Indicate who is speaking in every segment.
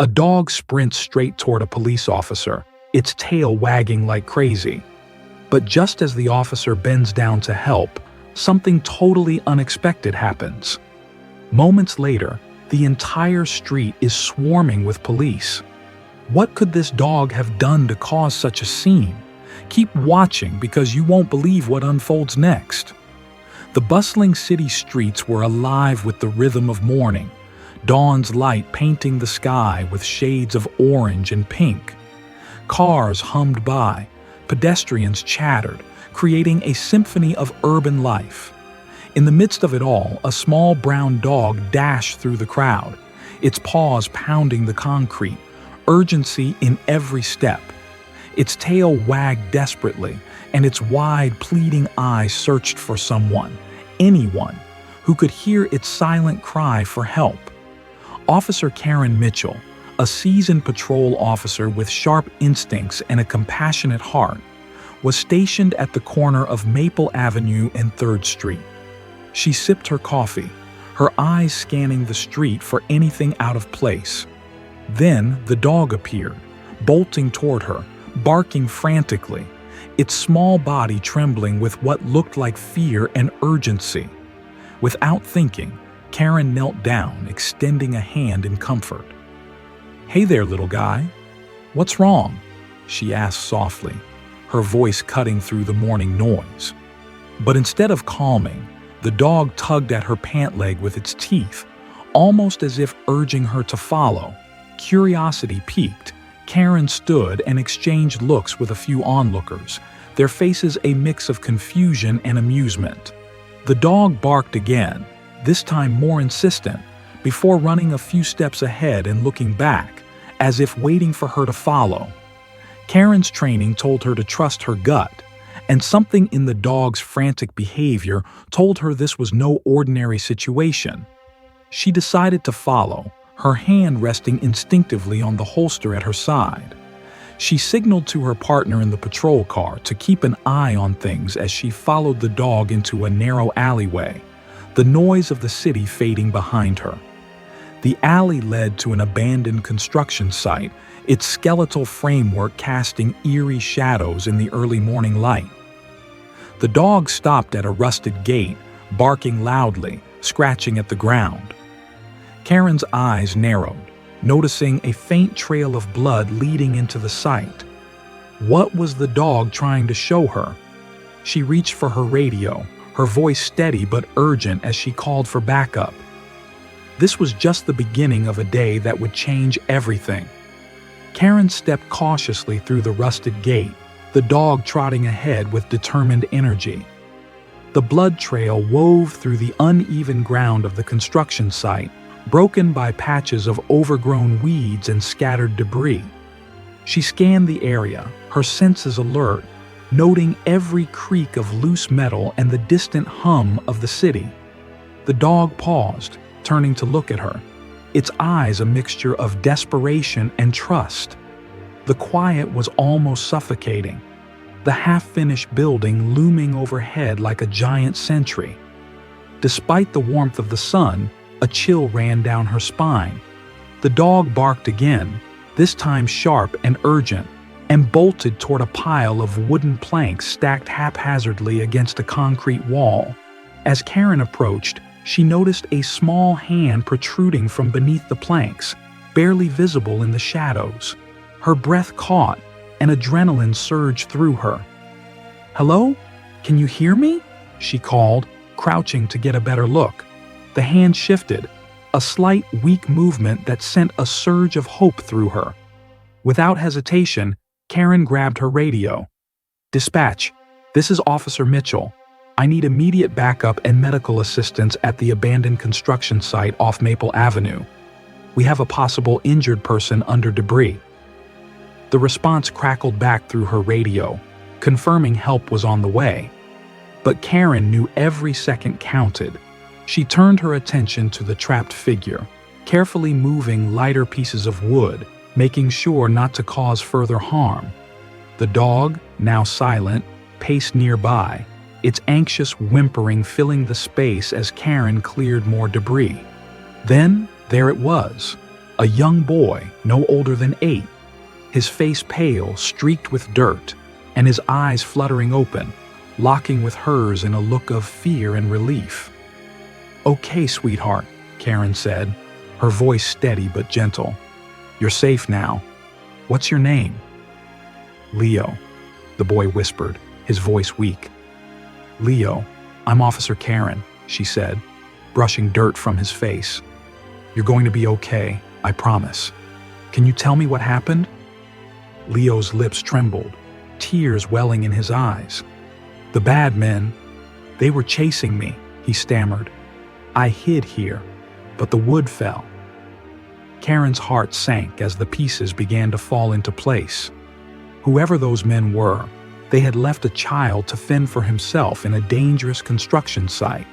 Speaker 1: A dog sprints straight toward a police officer, its tail wagging like crazy. But just as the officer bends down to help, something totally unexpected happens. Moments later, the entire street is swarming with police. What could this dog have done to cause such a scene? Keep watching because you won't believe what unfolds next. The bustling city streets were alive with the rhythm of morning, dawn's light painting the sky with shades of orange and pink. Cars hummed by, pedestrians chattered, creating a symphony of urban life. In the midst of it all, a small brown dog dashed through the crowd, its paws pounding the concrete, urgency in every step. Its tail wagged desperately, and its wide, pleading eyes searched for someone, anyone, who could hear its silent cry for help. Officer Karen Mitchell, a seasoned patrol officer with sharp instincts and a compassionate heart, was stationed at the corner of Maple Avenue and 3rd Street. She sipped her coffee, her eyes scanning the street for anything out of place. Then the dog appeared, bolting toward her, barking frantically, its small body trembling with what looked like fear and urgency. Without thinking, Karen knelt down, extending a hand in comfort. "Hey there, little guy. What's wrong?" she asked softly, her voice cutting through the morning noise. But instead of calming, the dog tugged at her pant leg with its teeth, almost as if urging her to follow. Curiosity piqued, Karen stood and exchanged looks with a few onlookers, their faces a mix of confusion and amusement. The dog barked again, this time more insistent, before running a few steps ahead and looking back, as if waiting for her to follow. Karen's training told her to trust her gut, and something in the dog's frantic behavior told her this was no ordinary situation. She decided to follow, her hand resting instinctively on the holster at her side. She signaled to her partner in the patrol car to keep an eye on things as she followed the dog into a narrow alleyway, the noise of the city fading behind her. The alley led to an abandoned construction site, its skeletal framework casting eerie shadows in the early morning light. The dog stopped at a rusted gate, barking loudly, scratching at the ground. Karen's eyes narrowed, noticing a faint trail of blood leading into the site. What was the dog trying to show her? She reached for her radio, her voice steady but urgent as she called for backup. This was just the beginning of a day that would change everything. Karen stepped cautiously through the rusted gate, the dog trotting ahead with determined energy. The blood trail wove through the uneven ground of the construction site, broken by patches of overgrown weeds and scattered debris. She scanned the area, her senses alert, noting every creak of loose metal and the distant hum of the city. The dog paused, turning to look at her, its eyes a mixture of desperation and trust. The quiet was almost suffocating, the half-finished building looming overhead like a giant sentry. Despite the warmth of the sun, a chill ran down her spine. The dog barked again, this time sharp and urgent, and bolted toward a pile of wooden planks stacked haphazardly against a concrete wall. As Karen approached, she noticed a small hand protruding from beneath the planks, barely visible in the shadows. Her breath caught, and adrenaline surged through her. "Hello? Can you hear me?" she called, crouching to get a better look. The hand shifted, a slight, weak movement that sent a surge of hope through her. Without hesitation, Karen grabbed her radio. "Dispatch, this is Officer Mitchell. I need immediate backup and medical assistance at the abandoned construction site off Maple Avenue. We have a possible injured person under debris." The response crackled back through her radio, confirming help was on the way. But Karen knew every second counted. She turned her attention to the trapped figure, carefully moving lighter pieces of wood, making sure not to cause further harm. The dog, now silent, paced nearby, its anxious whimpering filling the space as Karen cleared more debris. Then, there it was, A young boy, no older than 8, his face pale, streaked with dirt, and his eyes fluttering open, locking with hers in a look of fear and relief. "Okay, sweetheart," Karen said, her voice steady but gentle. "You're safe now. What's your name?" "Leo," the boy whispered, his voice weak. "Leo, I'm Officer Karen," she said, brushing dirt from his face. "You're going to be okay, I promise. Can you tell me what happened?" Leo's lips trembled, tears welling in his eyes. "The bad men, they were chasing me," he stammered. "I hid here, but the wood fell." Karen's heart sank as the pieces began to fall into place. Whoever those men were, they had left a child to fend for himself in a dangerous construction site.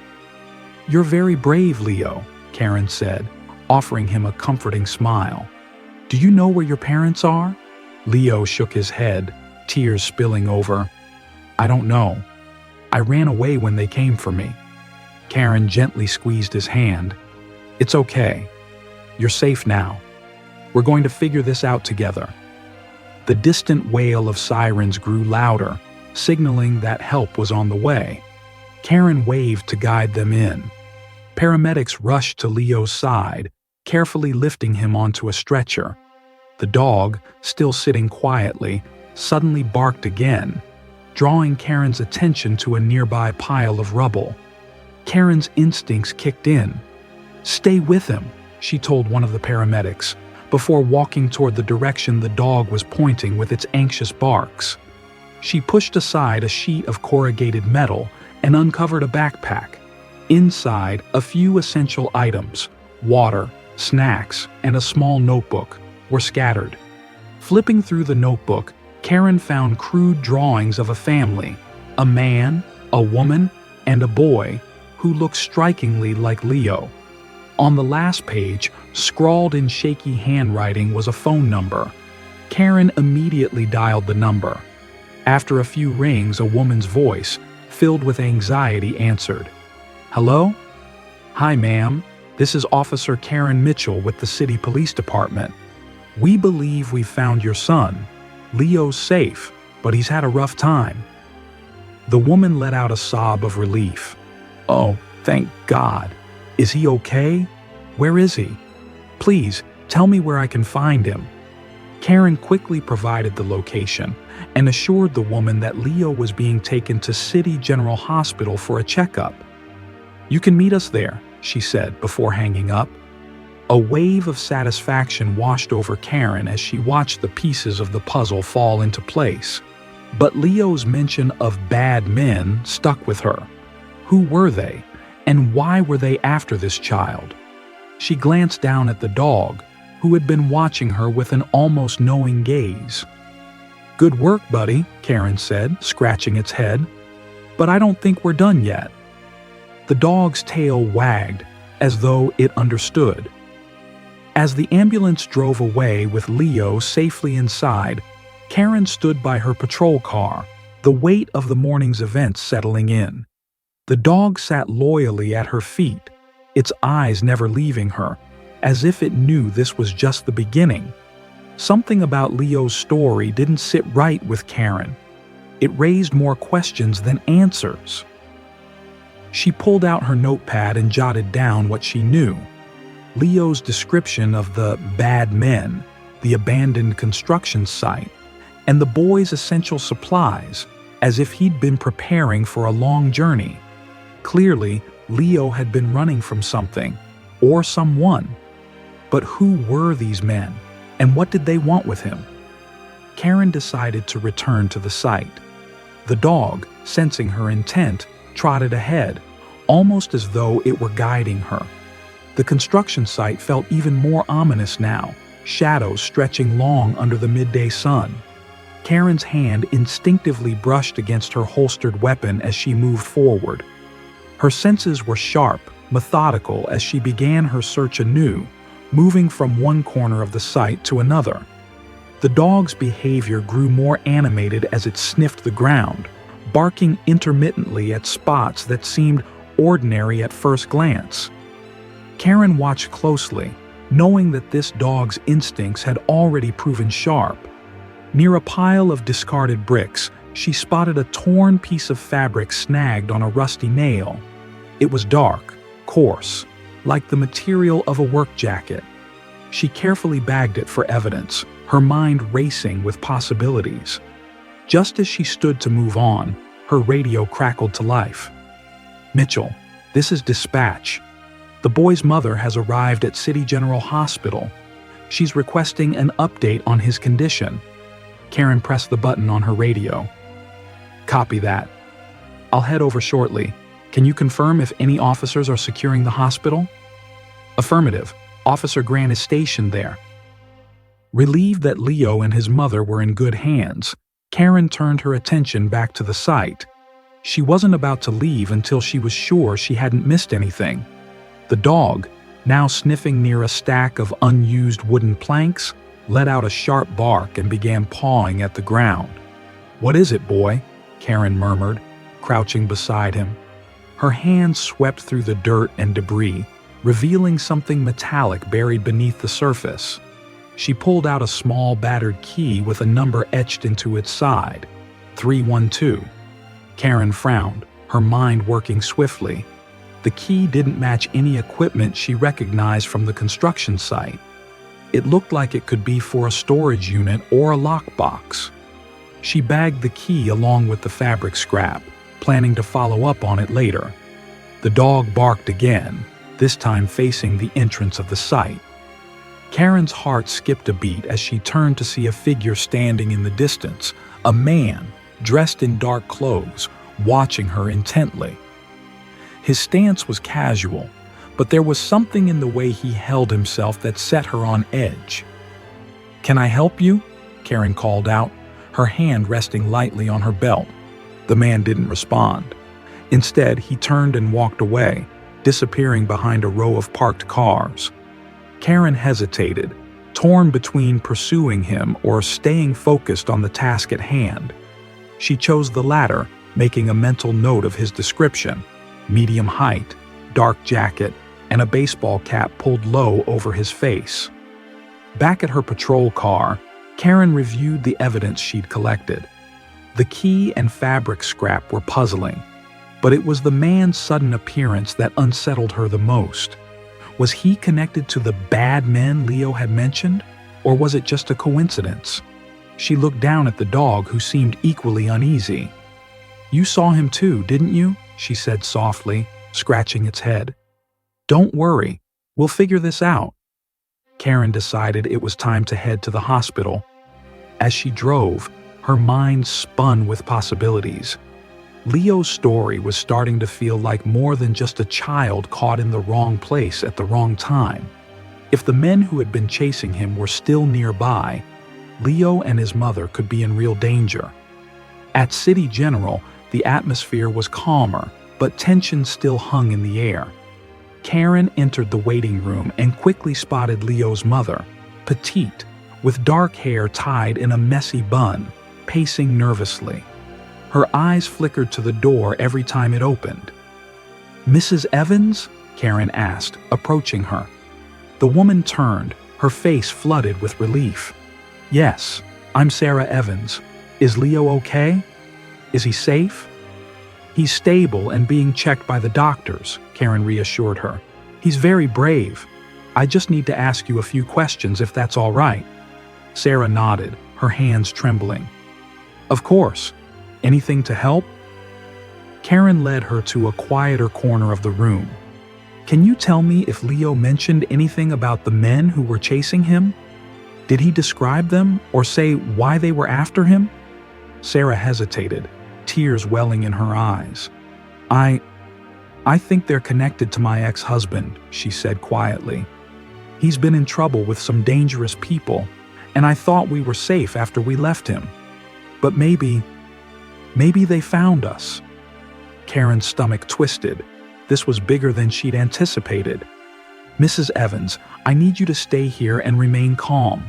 Speaker 1: "You're very brave, Leo," Karen said, offering him a comforting smile. "Do you know where your parents are?" Leo shook his head, tears spilling over. "I don't know. I ran away when they came for me." Karen gently squeezed his hand. "It's okay. You're safe now. We're going to figure this out together." The distant wail of sirens grew louder, signaling that help was on the way. Karen waved to guide them in. Paramedics rushed to Leo's side, carefully lifting him onto a stretcher. The dog, still sitting quietly, suddenly barked again, drawing Karen's attention to a nearby pile of rubble. Karen's instincts kicked in. "Stay with him," she told one of the paramedics, before walking toward the direction the dog was pointing with its anxious barks. She pushed aside a sheet of corrugated metal and uncovered a backpack. Inside, a few essential items, water, snacks, and a small notebook, were scattered. Flipping through the notebook, Karen found crude drawings of a family, a man, a woman, and a boy who looked strikingly like Leo. On the last page, scrawled in shaky handwriting, was a phone number. Karen immediately dialed the number. After a few rings, a woman's voice, filled with anxiety, answered. "Hello? Hi, ma'am. This is Officer Karen Mitchell with the City Police Department. We believe we found your son. Leo's safe, but he's had a rough time." The woman let out a sob of relief. "Oh, thank God. Is he okay? Where is he? Please, tell me where I can find him." Karen quickly provided the location and assured the woman that Leo was being taken to City General Hospital for a checkup. "You can meet us there," she said before hanging up. A wave of satisfaction washed over Karen as she watched the pieces of the puzzle fall into place. But Leo's mention of bad men stuck with her. Who were they? And why were they after this child? She glanced down at the dog, who had been watching her with an almost knowing gaze. "Good work, buddy," Karen said, scratching its head. "But I don't think we're done yet." The dog's tail wagged, as though it understood. As the ambulance drove away with Leo safely inside, Karen stood by her patrol car, the weight of the morning's events settling in. The dog sat loyally at her feet, its eyes never leaving her, as if it knew this was just the beginning. Something about Leo's story didn't sit right with Karen. It raised more questions than answers. She pulled out her notepad and jotted down what she knew. Leo's description of the bad men, the abandoned construction site, and the boy's essential supplies, as if he'd been preparing for a long journey. Clearly, Leo had been running from something, or someone. But who were these men, and what did they want with him? Karen decided to return to the site. The dog, sensing her intent, trotted ahead, almost as though it were guiding her. The construction site felt even more ominous now, shadows stretching long under the midday sun. Karen's hand instinctively brushed against her holstered weapon as she moved forward. Her senses were sharp, methodical as she began her search anew, moving from one corner of the site to another. The dog's behavior grew more animated as it sniffed the ground, barking intermittently at spots that seemed ordinary at first glance. Karen watched closely, knowing that this dog's instincts had already proven sharp. Near a pile of discarded bricks, she spotted a torn piece of fabric snagged on a rusty nail. It was dark, coarse, like the material of a work jacket. She carefully bagged it for evidence, her mind racing with possibilities. Just as she stood to move on, her radio crackled to life. "Mitchell, this is dispatch. The boy's mother has arrived at City General Hospital. She's requesting an update on his condition." Karen pressed the button on her radio. "Copy that. I'll head over shortly. Can you confirm if any officers are securing the hospital?" "Affirmative. Officer Grant is stationed there." Relieved that Leo and his mother were in good hands, Karen turned her attention back to the site. She wasn't about to leave until she was sure she hadn't missed anything. The dog, now sniffing near a stack of unused wooden planks, let out a sharp bark and began pawing at the ground. "What is it, boy?" Karen murmured, crouching beside him. Her hand swept through the dirt and debris, revealing something metallic buried beneath the surface. She pulled out a small battered key with a number etched into its side, 312. Karen frowned, her mind working swiftly. The key didn't match any equipment she recognized from the construction site. It looked like it could be for a storage unit or a lockbox. She bagged the key along with the fabric scrap, planning to follow up on it later. The dog barked again, this time facing the entrance of the site. Karen's heart skipped a beat as she turned to see a figure standing in the distance, a man dressed in dark clothes, watching her intently. His stance was casual, but there was something in the way he held himself that set her on edge. "Can I help you?" Karen called out, her hand resting lightly on her belt. The man didn't respond. Instead, he turned and walked away, disappearing behind a row of parked cars. Karen hesitated, torn between pursuing him or staying focused on the task at hand. She chose the latter, making a mental note of his description: medium height, dark jacket, and a baseball cap pulled low over his face. Back at her patrol car, Karen reviewed the evidence she'd collected. The key and fabric scrap were puzzling, but it was the man's sudden appearance that unsettled her the most. Was he connected to the bad men Leo had mentioned, or was it just a coincidence? She looked down at the dog, who seemed equally uneasy. "You saw him too, didn't you?" she said softly, scratching its head. "Don't worry, we'll figure this out." Karen decided it was time to head to the hospital. As she drove, her mind spun with possibilities. Leo's story was starting to feel like more than just a child caught in the wrong place at the wrong time. If the men who had been chasing him were still nearby, Leo and his mother could be in real danger. At City General, the atmosphere was calmer, but tension still hung in the air. Karen entered the waiting room and quickly spotted Leo's mother, petite, with dark hair tied in a messy bun, pacing nervously. Her eyes flickered to the door every time it opened. "Mrs. Evans?" Karen asked, approaching her. The woman turned, her face flooded with relief. "Yes, I'm Sarah Evans. Is Leo okay? Is he safe?" "He's stable and being checked by the doctors," Karen reassured her. "He's very brave. I just need to ask you a few questions if that's all right." Sarah nodded, her hands trembling. "Of course. Anything to help?" Karen led her to a quieter corner of the room. "Can you tell me if Leo mentioned anything about the men who were chasing him? Did he describe them or say why they were after him?" Sarah hesitated, tears welling in her eyes. I think they're connected to my ex-husband," she said quietly. "He's been in trouble with some dangerous people, and I thought we were safe after we left him. But maybe they found us." Karen's stomach twisted. This was bigger than she'd anticipated. "Mrs. Evans, I need you to stay here and remain calm.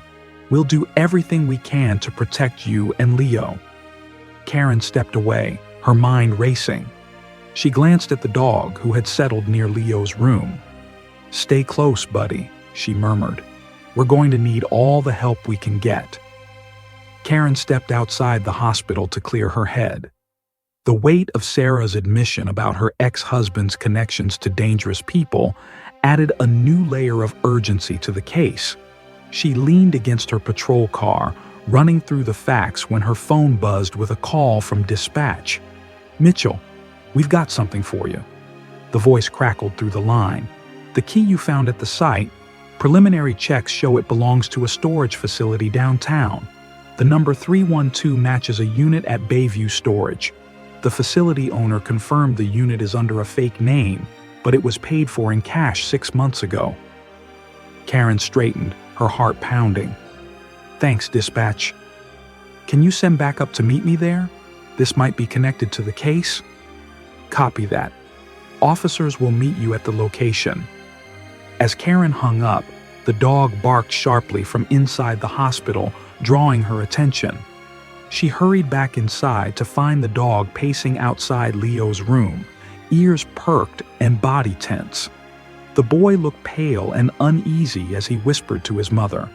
Speaker 1: We'll do everything we can to protect you and Leo." Karen stepped away, her mind racing. She glanced at the dog, who had settled near Leo's room. "Stay close, buddy. she murmured. "We're going to need all the help we can get." Karen stepped outside the hospital to clear her head. The weight of Sarah's admission about her ex-husband's connections to dangerous people added a new layer of urgency to the case. She leaned against her patrol car, running through the facts when her phone buzzed with a call from dispatch. "Mitchell, we've got something for you." The voice crackled through the line. "The key you found at the site, preliminary checks show it belongs to a storage facility downtown. The number 312 matches a unit at Bayview Storage. The facility owner confirmed the unit is under a fake name, but it was paid for in cash 6 months ago." Karen straightened, her heart pounding. "Thanks, dispatch. Can you send backup to meet me there? This might be connected to the case." "Copy that. Officers will meet you at the location." As Karen hung up, the dog barked sharply from inside the hospital, drawing her attention. She hurried back inside to find the dog pacing outside Leo's room, ears perked and body tense. The boy looked pale and uneasy as he whispered to his mother.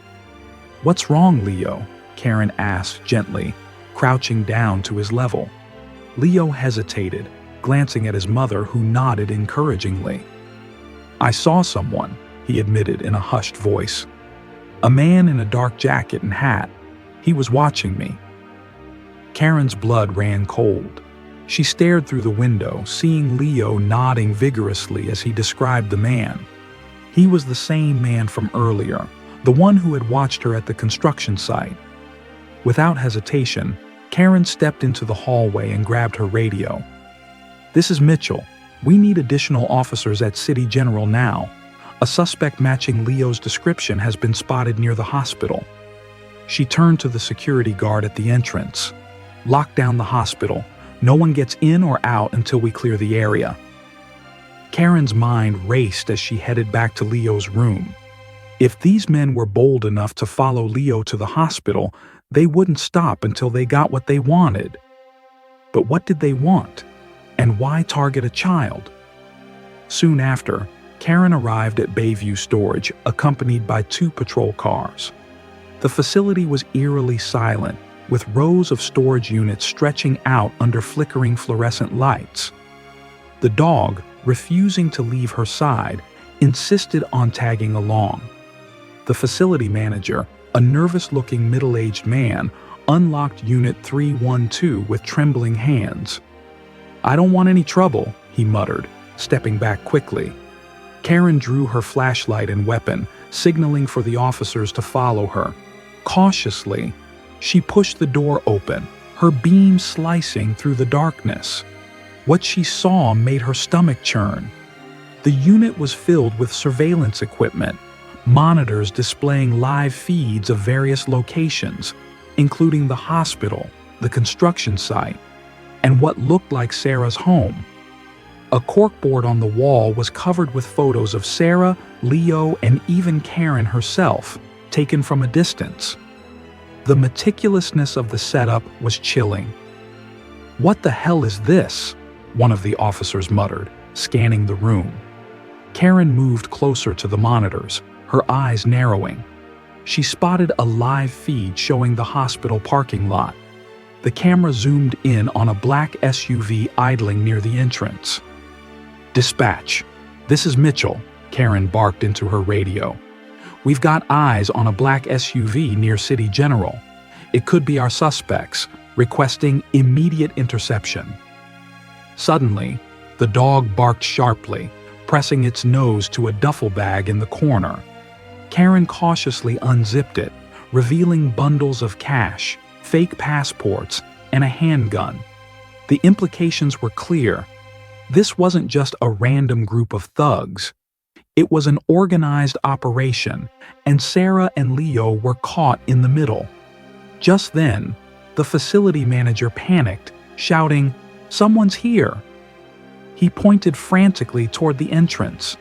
Speaker 1: "What's wrong, Leo?" Karen asked gently, crouching down to his level. Leo hesitated, glancing at his mother, who nodded encouragingly. "I saw someone," he admitted in a hushed voice. "A man in a dark jacket and hat. He was watching me." Karen's blood ran cold. She stared through the window, seeing Leo nodding vigorously as he described the man. He was the same man from earlier, the one who had watched her at the construction site. Without hesitation, Karen stepped into the hallway and grabbed her radio. "This is Mitchell. We need additional officers at City General now. A suspect matching Leo's description has been spotted near the hospital." She turned to the security guard at the entrance. "Lock down the hospital. No one gets in or out until we clear the area." Karen's mind raced as she headed back to Leo's room. If these men were bold enough to follow Leo to the hospital, they wouldn't stop until they got what they wanted. But what did they want? And why target a child? Soon after, Karen arrived at Bayview Storage, accompanied by 2 patrol cars. The facility was eerily silent, with rows of storage units stretching out under flickering fluorescent lights. The dog, refusing to leave her side, insisted on tagging along. The facility manager, a nervous-looking middle-aged man, unlocked Unit 312 with trembling hands. "I don't want any trouble," he muttered, stepping back quickly. Karen drew her flashlight and weapon, signaling for the officers to follow her. Cautiously, she pushed the door open, her beam slicing through the darkness. What she saw made her stomach churn. The unit was filled with surveillance equipment, monitors displaying live feeds of various locations, including the hospital, the construction site, and what looked like Sarah's home. A corkboard on the wall was covered with photos of Sarah, Leo, and even Karen herself, taken from a distance. The meticulousness of the setup was chilling. "What the hell is this?" one of the officers muttered, scanning the room. Karen moved closer to the monitors, her eyes narrowing. She spotted a live feed showing the hospital parking lot. The camera zoomed in on a black SUV idling near the entrance. "Dispatch, this is Mitchell," Karen barked into her radio. "We've got eyes on a black SUV near City General. It could be our suspects, requesting immediate interception." Suddenly, the dog barked sharply, pressing its nose to a duffel bag in the corner. Karen cautiously unzipped it, revealing bundles of cash, fake passports, and a handgun. The implications were clear. This wasn't just a random group of thugs. It was an organized operation, and Sarah and Leo were caught in the middle. Just then, the facility manager panicked, shouting, "Someone's here!" He pointed frantically toward the entrance.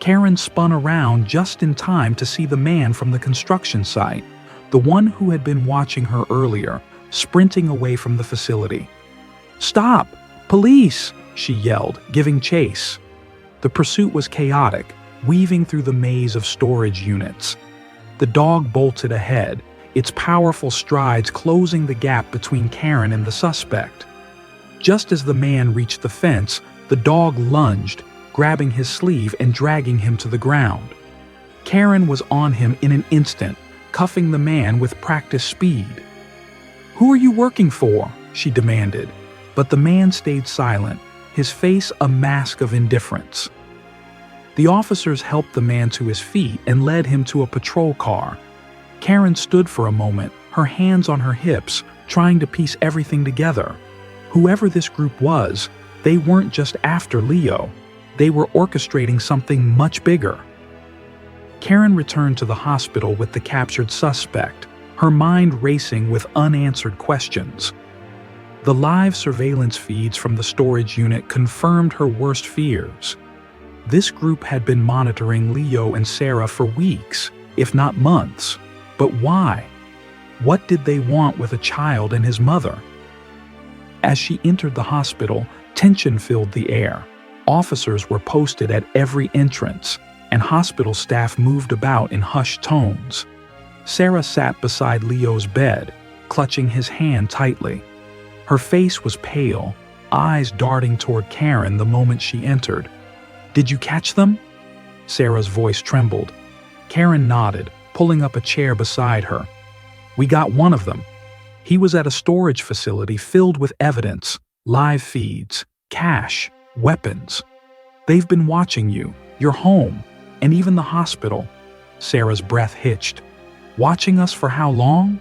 Speaker 1: Karen spun around just in time to see the man from the construction site, the one who had been watching her earlier, sprinting away from the facility. "Stop! Police!" she yelled, giving chase. The pursuit was chaotic, weaving through the maze of storage units. The dog bolted ahead, its powerful strides closing the gap between Karen and the suspect. Just as the man reached the fence, the dog lunged, grabbing his sleeve and dragging him to the ground. Karen was on him in an instant, cuffing the man with practiced speed. "Who are you working for?" she demanded, but the man stayed silent, his face a mask of indifference. The officers helped the man to his feet and led him to a patrol car. Karen stood for a moment, her hands on her hips, trying to piece everything together. Whoever this group was, they weren't just after Leo. They were orchestrating something much bigger. Karen returned to the hospital with the captured suspect, her mind racing with unanswered questions. The live surveillance feeds from the storage unit confirmed her worst fears. This group had been monitoring Leo and Sarah for weeks, if not months. But why? What did they want with a child and his mother? As she entered the hospital, tension filled the air. Officers were posted at every entrance, and hospital staff moved about in hushed tones. Sarah sat beside Leo's bed, clutching his hand tightly. Her face was pale, eyes darting toward Karen the moment she entered. "Did you catch them?" Sarah's voice trembled. Karen nodded, pulling up a chair beside her. "We got one of them. He was at a storage facility filled with evidence, live feeds, cash, weapons. They've been watching you, your home, and even the hospital." Sarah's breath hitched. "Watching us for how long?"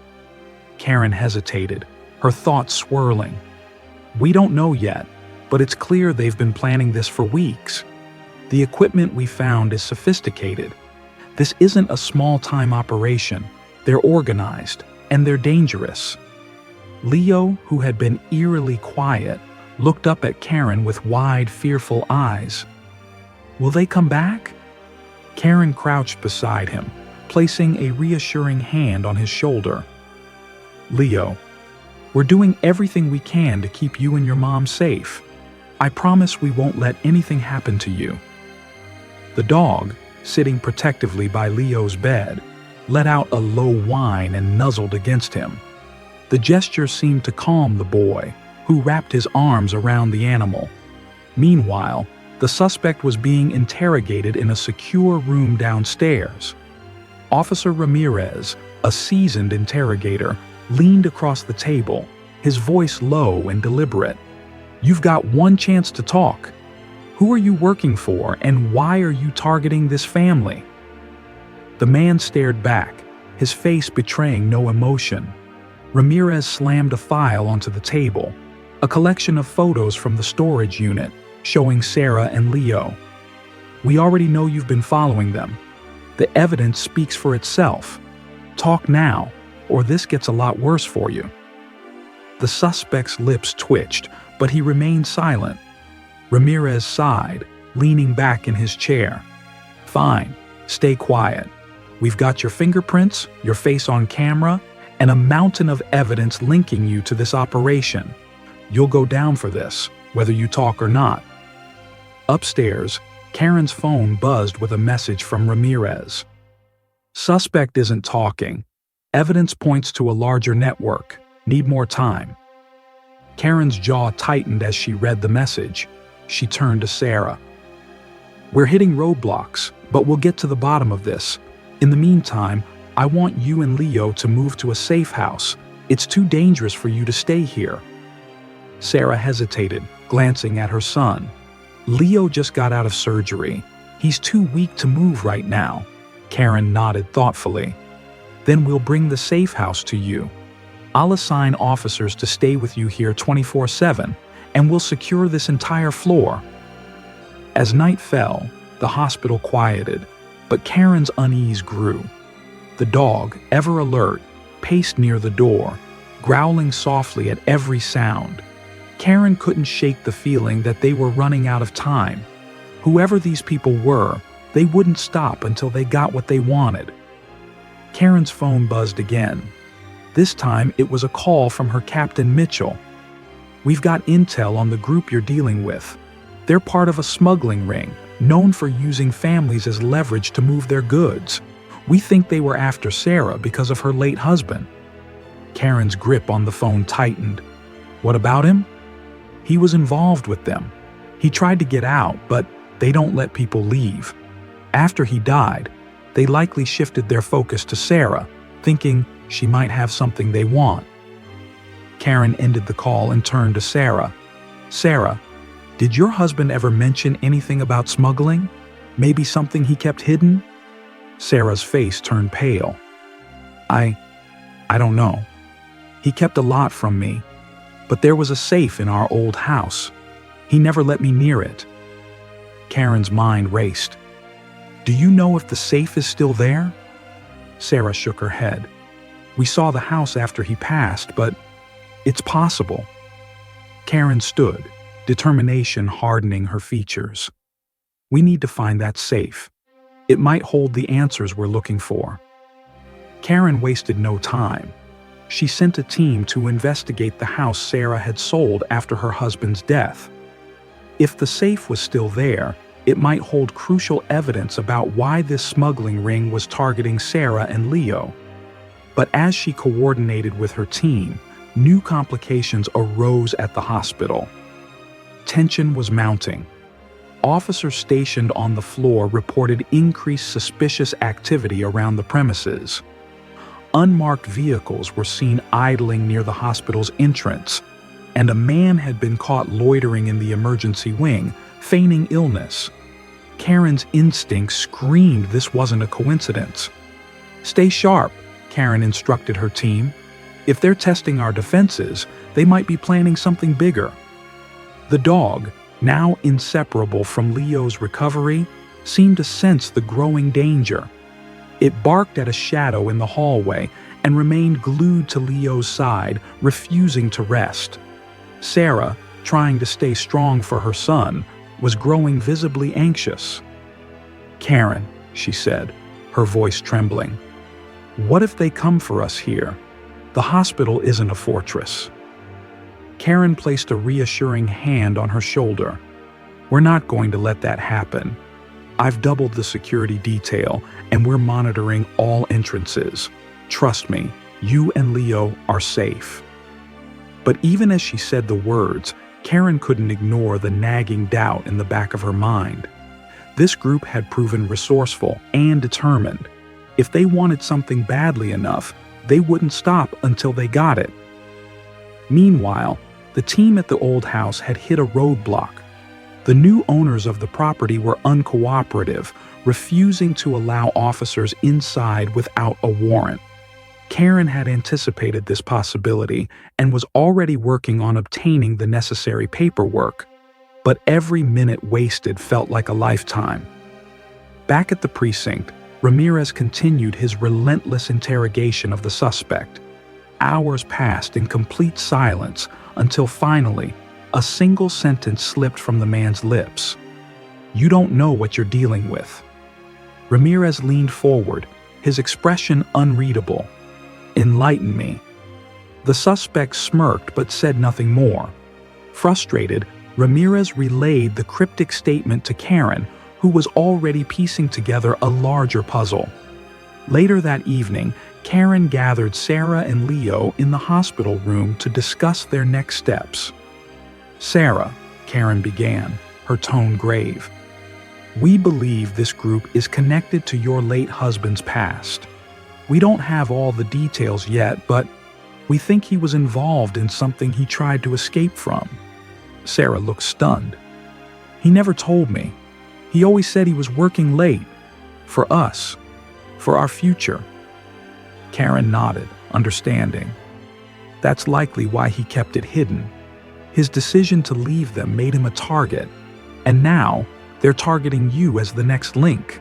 Speaker 1: Karen hesitated, her thoughts swirling. "We don't know yet, but it's clear they've been planning this for weeks. The equipment we found is sophisticated. This isn't a small-time operation. They're organized, and they're dangerous." Leo, who had been eerily quiet, looked up at Karen with wide, fearful eyes. "Will they come back?" Karen crouched beside him, placing a reassuring hand on his shoulder. "Leo, we're doing everything we can to keep you and your mom safe. I promise we won't let anything happen to you." The dog, sitting protectively by Leo's bed, let out a low whine and nuzzled against him. The gesture seemed to calm the boy, who wrapped his arms around the animal. Meanwhile, the suspect was being interrogated in a secure room downstairs. Officer Ramirez, a seasoned interrogator, leaned across the table, his voice low and deliberate. "You've got one chance to talk. Who are you working for, and why are you targeting this family?" The man stared back, his face betraying no emotion. Ramirez slammed a file onto the table, a collection of photos from the storage unit, showing Sarah and Leo. "We already know you've been following them. The evidence speaks for itself. Talk now, or this gets a lot worse for you." The suspect's lips twitched, but he remained silent. Ramirez sighed, leaning back in his chair. "Fine, stay quiet. We've got your fingerprints, your face on camera, and a mountain of evidence linking you to this operation. You'll go down for this, whether you talk or not." Upstairs, Karen's phone buzzed with a message from Ramirez. "Suspect isn't talking. Evidence points to a larger network. Need more time." Karen's jaw tightened as she read the message. She turned to Sarah. "We're hitting roadblocks, but we'll get to the bottom of this. In the meantime, I want you and Leo to move to a safe house. It's too dangerous for you to stay here." Sarah hesitated, glancing at her son. "Leo just got out of surgery. He's too weak to move right now." Karen nodded thoughtfully. "Then we'll bring the safe house to you. I'll assign officers to stay with you here 24/7, and we'll secure this entire floor." As night fell, the hospital quieted, but Karen's unease grew. The dog, ever alert, paced near the door, growling softly at every sound. Karen couldn't shake the feeling that they were running out of time. Whoever these people were, they wouldn't stop until they got what they wanted. Karen's phone buzzed again. This time it was a call from her Captain Mitchell. "We've got intel on the group you're dealing with. They're part of a smuggling ring, known for using families as leverage to move their goods. We think they were after Sarah because of her late husband." Karen's grip on the phone tightened. "What about him?" "He was involved with them. He tried to get out, but they don't let people leave. After he died, they likely shifted their focus to Sarah, thinking she might have something they want." Karen ended the call and turned to Sarah. "Sarah, did your husband ever mention anything about smuggling? Maybe something he kept hidden?" Sarah's face turned pale. I don't know. He kept a lot from me, but there was a safe in our old house. He never let me near it." Karen's mind raced. "Do you know if the safe is still there?" Sarah shook her head. "We saw the house after he passed, but it's possible." Karen stood, determination hardening her features. "We need to find that safe. It might hold the answers we're looking for." Karen wasted no time. She sent a team to investigate the house Sarah had sold after her husband's death. If the safe was still there, it might hold crucial evidence about why this smuggling ring was targeting Sarah and Leo. But as she coordinated with her team, new complications arose at the hospital. Tension was mounting. Officers stationed on the floor reported increased suspicious activity around the premises. Unmarked vehicles were seen idling near the hospital's entrance, and a man had been caught loitering in the emergency wing, feigning illness. Karen's instincts screamed this wasn't a coincidence. "Stay sharp," Karen instructed her team. "If they're testing our defenses, they might be planning something bigger." The dog, now inseparable from Leo's recovery, seemed to sense the growing danger. It barked at a shadow in the hallway and remained glued to Leo's side, refusing to rest. Sarah, trying to stay strong for her son, was growing visibly anxious. "Karen," she said, her voice trembling, "what if they come for us here? The hospital isn't a fortress." Karen placed a reassuring hand on her shoulder. "We're not going to let that happen. I've doubled the security detail, and we're monitoring all entrances. Trust me, you and Leo are safe." But even as she said the words, Karen couldn't ignore the nagging doubt in the back of her mind. This group had proven resourceful and determined. If they wanted something badly enough, they wouldn't stop until they got it. Meanwhile, the team at the old house had hit a roadblock. The new owners of the property were uncooperative, refusing to allow officers inside without a warrant. Karen had anticipated this possibility and was already working on obtaining the necessary paperwork, but every minute wasted felt like a lifetime. Back at the precinct, Ramirez continued his relentless interrogation of the suspect. Hours passed in complete silence until finally, a single sentence slipped from the man's lips. "You don't know what you're dealing with." Ramirez leaned forward, his expression unreadable. "Enlighten me." The suspect smirked but said nothing more. Frustrated, Ramirez relayed the cryptic statement to Karen, who was already piecing together a larger puzzle. Later that evening, Karen gathered Sarah and Leo in the hospital room to discuss their next steps. "Sarah," Karen began, her tone grave, "we believe this group is connected to your late husband's past. We don't have all the details yet, but we think he was involved in something he tried to escape from." Sarah looked stunned. "He never told me. He always said he was working late. For us. For our future." Karen nodded, understanding. "That's likely why he kept it hidden. His decision to leave them made him a target, and now they're targeting you as the next link."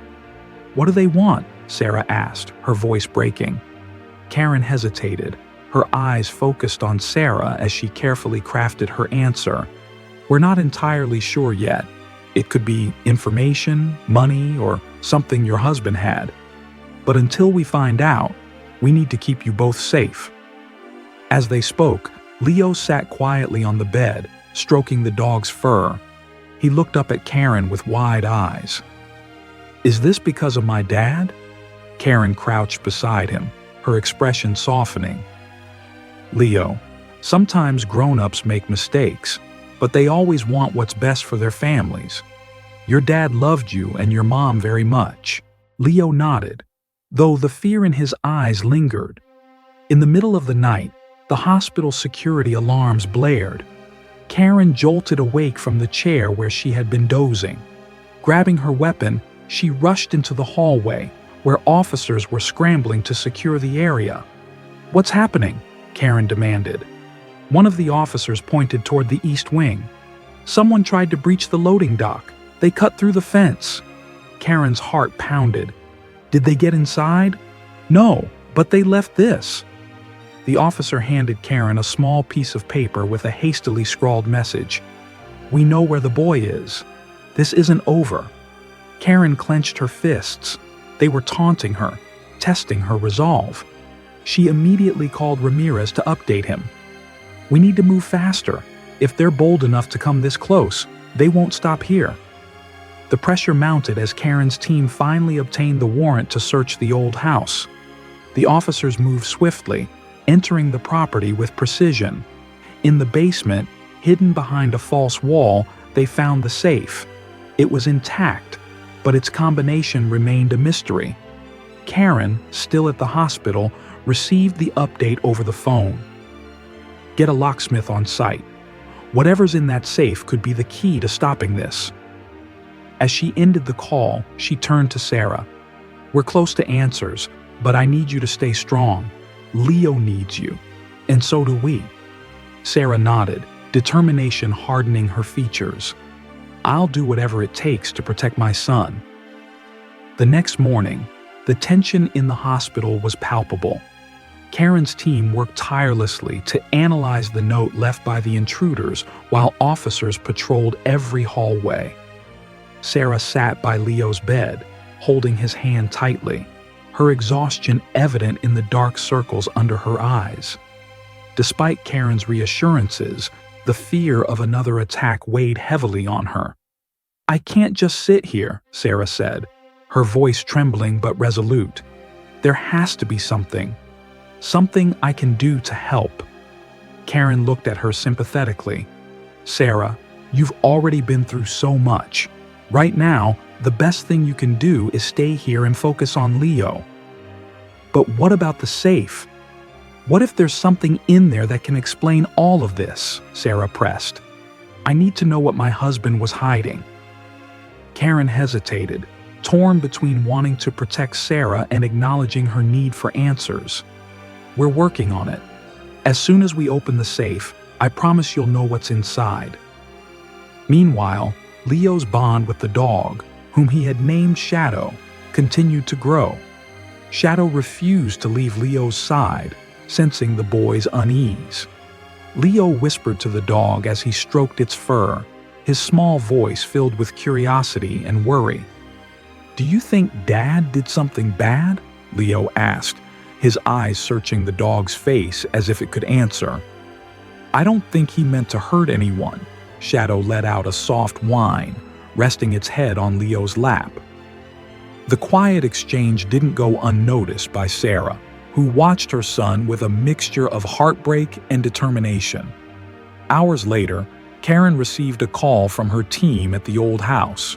Speaker 1: "What do they want?" Sarah asked, her voice breaking. Karen hesitated, her eyes focused on Sarah as she carefully crafted her answer. "We're not entirely sure yet. It could be information, money, or something your husband had. But until we find out, we need to keep you both safe." As they spoke, Leo sat quietly on the bed, stroking the dog's fur. He looked up at Karen with wide eyes. "Is this because of my dad?" Karen crouched beside him, her expression softening. "Leo, sometimes grown-ups make mistakes, but they always want what's best for their families. Your dad loved you and your mom very much." Leo nodded, though the fear in his eyes lingered. In the middle of the night, the hospital security alarms blared. Karen jolted awake from the chair where she had been dozing. Grabbing her weapon, she rushed into the hallway, where officers were scrambling to secure the area. "What's happening?" Karen demanded. One of the officers pointed toward the east wing. "Someone tried to breach the loading dock. They cut through the fence." Karen's heart pounded. "Did they get inside?" "No, but they left this." The officer handed Karen a small piece of paper with a hastily scrawled message. "We know where the boy is. This isn't over." Karen clenched her fists. They were taunting her, testing her resolve. She immediately called Ramirez to update him. "We need to move faster. If they're bold enough to come this close, they won't stop here." The pressure mounted as Karen's team finally obtained the warrant to search the old house. The officers moved swiftly, entering the property with precision. In the basement, hidden behind a false wall, they found the safe. It was intact, but its combination remained a mystery. Karen, still at the hospital, received the update over the phone. "Get a locksmith on site. Whatever's in that safe could be the key to stopping this." As she ended the call, she turned to Sarah. "We're close to answers, but I need you to stay strong. Leo needs you, and so do we." Sarah nodded, determination hardening her features. "I'll do whatever it takes to protect my son." The next morning, the tension in the hospital was palpable. Karen's team worked tirelessly to analyze the note left by the intruders while officers patrolled every hallway. Sarah sat by Leo's bed, holding his hand tightly, her exhaustion evident in the dark circles under her eyes. Despite Karen's reassurances, the fear of another attack weighed heavily on her. "I can't just sit here," Sarah said, her voice trembling but resolute. "There has to be something I can do to help." Karen looked at her sympathetically. "Sarah, you've already been through so much. Right now, the best thing you can do is stay here and focus on Leo." "But what about the safe? What if there's something in there that can explain all of this?" Sarah pressed. "I need to know what my husband was hiding." Karen hesitated, torn between wanting to protect Sarah and acknowledging her need for answers. "We're working on it. As soon as we open the safe, I promise you'll know what's inside." Meanwhile, Leo's bond with the dog, whom he had named Shadow, continued to grow. Shadow refused to leave Leo's side, sensing the boy's unease. Leo whispered to the dog as he stroked its fur, his small voice filled with curiosity and worry. "Do you think Dad did something bad?" Leo asked, his eyes searching the dog's face as if it could answer. "I don't think he meant to hurt anyone." Shadow let out a soft whine, resting its head on Leo's lap. The quiet exchange didn't go unnoticed by Sarah, who watched her son with a mixture of heartbreak and determination. Hours later, Karen received a call from her team at the old house.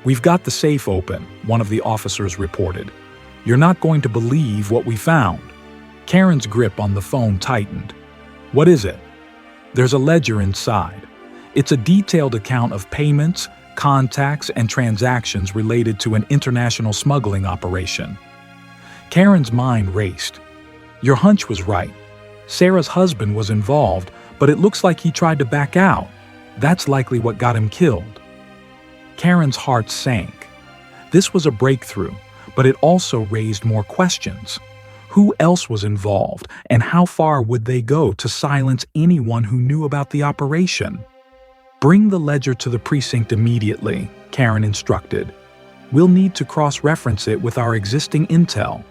Speaker 1: "We've got the safe open," one of the officers reported. "You're not going to believe what we found." Karen's grip on the phone tightened. "What is it?" "There's a ledger inside. It's a detailed account of payments, contacts, and transactions related to an international smuggling operation." Karen's mind raced. "Your hunch was right. Sarah's husband was involved, but it looks like he tried to back out. That's likely what got him killed." Karen's heart sank. This was a breakthrough, but it also raised more questions. Who else was involved, and how far would they go to silence anyone who knew about the operation? "Bring the ledger to the precinct immediately," Karen instructed. "We'll need to cross-reference it with our existing intel."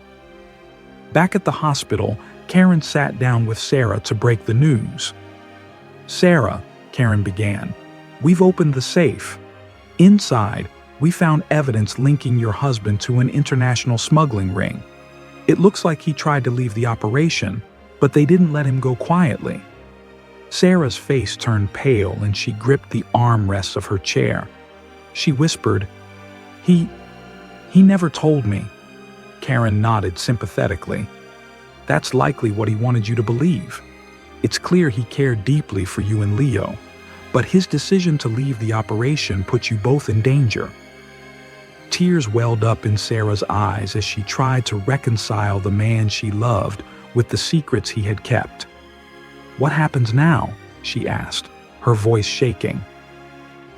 Speaker 1: Back at the hospital, Karen sat down with Sarah to break the news. "Sarah," Karen began, We've opened the safe. Inside, we found evidence linking your husband to an international smuggling ring. It looks like he tried to leave the operation, but they didn't let him go quietly." Sarah's face turned pale and she gripped the armrests of her chair. She whispered, He never told me." Karen nodded sympathetically. "That's likely what he wanted you to believe. It's clear he cared deeply for you and Leo, but his decision to leave the operation put you both in danger." Tears welled up in Sarah's eyes as she tried to reconcile the man she loved with the secrets he had kept. "What happens now?" she asked, her voice shaking.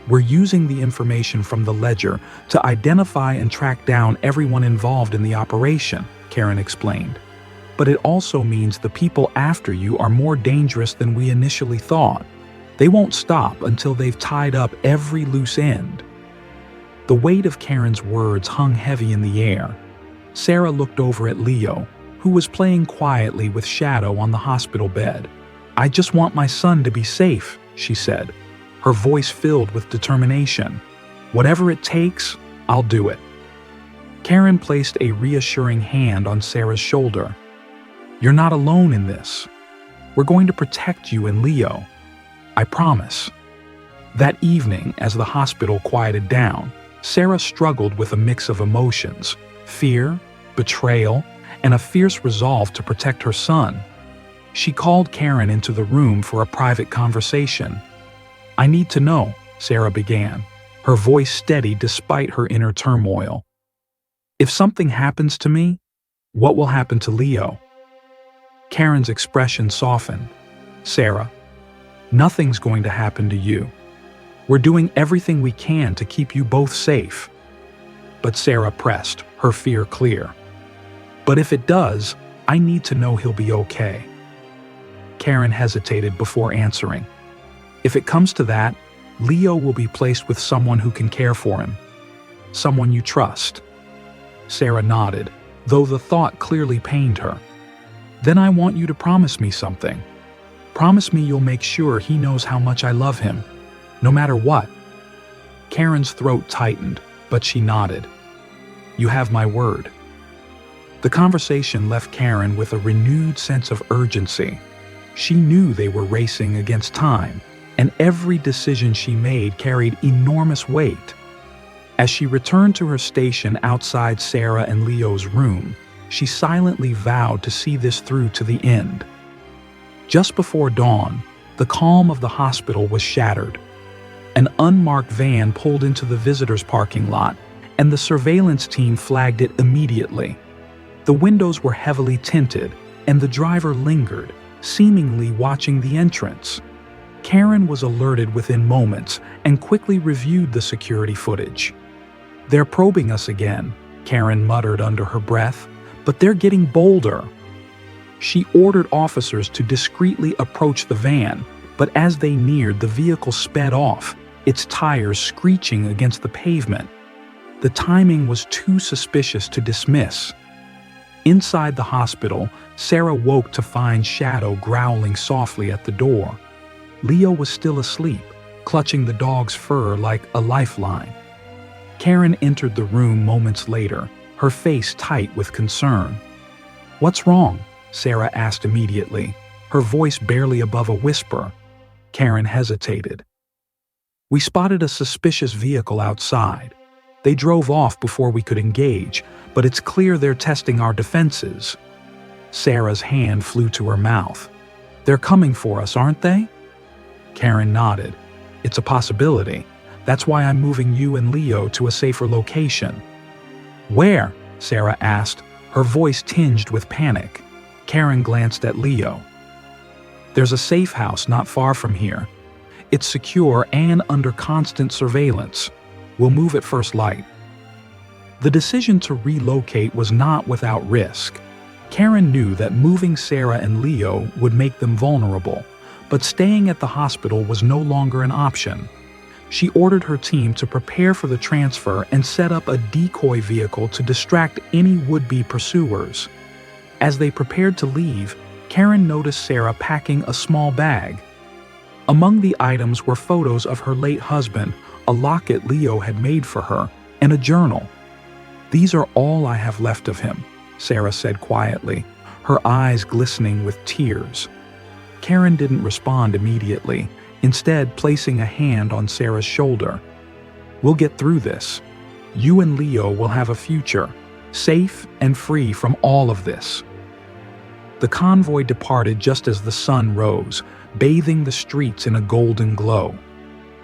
Speaker 1: "We're using the information from the ledger to identify and track down everyone involved in the operation," Karen explained. "But it also means the people after you are more dangerous than we initially thought. They won't stop until they've tied up every loose end." The weight of Karen's words hung heavy in the air. Sarah looked over at Leo, who was playing quietly with Shadow on the hospital bed. "I just want my son to be safe," she said, her voice filled with determination. "Whatever it takes, I'll do it." Karen placed a reassuring hand on Sarah's shoulder. "You're not alone in this. We're going to protect you and Leo. I promise." That evening, as the hospital quieted down, Sarah struggled with a mix of emotions: fear, betrayal, and a fierce resolve to protect her son. She called Karen into the room for a private conversation. "I need to know," Sarah began, her voice steady despite her inner turmoil. "If something happens to me, what will happen to Leo?" Karen's expression softened. "Sarah, nothing's going to happen to you. We're doing everything we can to keep you both safe." But Sarah pressed, her fear clear. "But if it does, I need to know he'll be okay." Karen hesitated before answering. "If it comes to that, Leo will be placed with someone who can care for him. Someone you trust." Sarah nodded, though the thought clearly pained her. "Then I want you to promise me something. Promise me you'll make sure he knows how much I love him, no matter what." Karen's throat tightened, but she nodded. "You have my word." The conversation left Karen with a renewed sense of urgency. She knew they were racing against time, and every decision she made carried enormous weight. As she returned to her station outside Sarah and Leo's room, she silently vowed to see this through to the end. Just before dawn, the calm of the hospital was shattered. An unmarked van pulled into the visitors' parking lot, and the surveillance team flagged it immediately. The windows were heavily tinted, and the driver lingered, seemingly watching the entrance. Karen was alerted within moments and quickly reviewed the security footage. "They're probing us again," Karen muttered under her breath, "but they're getting bolder." She ordered officers to discreetly approach the van, but as they neared, the vehicle sped off, its tires screeching against the pavement. The timing was too suspicious to dismiss. Inside the hospital, Sarah woke to find Shadow growling softly at the door. Leo was still asleep, clutching the dog's fur like a lifeline. Karen entered the room moments later, her face tight with concern. "What's wrong?" Sarah asked immediately, her voice barely above a whisper. Karen hesitated. "We spotted a suspicious vehicle outside. They drove off before we could engage, but it's clear they're testing our defenses." Sarah's hand flew to her mouth. "They're coming for us, aren't they?" Karen nodded. "It's a possibility. That's why I'm moving you and Leo to a safer location." "Where?" Sarah asked, her voice tinged with panic. Karen glanced at Leo. "There's a safe house not far from here. It's secure and under constant surveillance. We'll move at first light." The decision to relocate was not without risk. Karen knew that moving Sarah and Leo would make them vulnerable, but staying at the hospital was no longer an option. She ordered her team to prepare for the transfer and set up a decoy vehicle to distract any would-be pursuers. As they prepared to leave, Karen noticed Sarah packing a small bag. Among the items were photos of her late husband, a locket Leo had made for her, and a journal. "These are all I have left of him," Sarah said quietly, her eyes glistening with tears. Karen didn't respond immediately, instead placing a hand on Sarah's shoulder. "We'll get through this. You and Leo will have a future, safe and free from all of this." The convoy departed just as the sun rose, bathing the streets in a golden glow.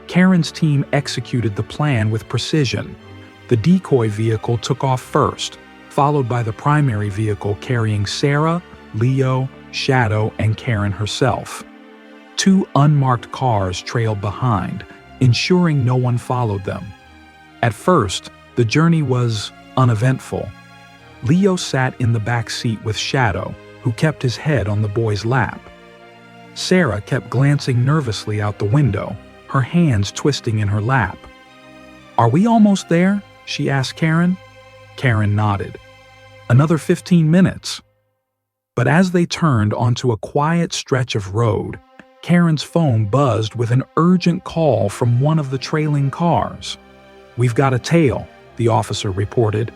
Speaker 1: Karen's team executed the plan with precision. The decoy vehicle took off first, followed by the primary vehicle carrying Sarah, Leo, Shadow, and Karen herself. 2 unmarked cars trailed behind, ensuring no one followed them. At first, the journey was uneventful. Leo sat in the back seat with Shadow, who kept his head on the boy's lap. Sarah kept glancing nervously out the window, her hands twisting in her lap. "Are we almost there?" she asked Karen. Karen nodded. "Another 15 minutes. But as they turned onto a quiet stretch of road, Karen's phone buzzed with an urgent call from one of the trailing cars. "We've got a tail," the officer reported.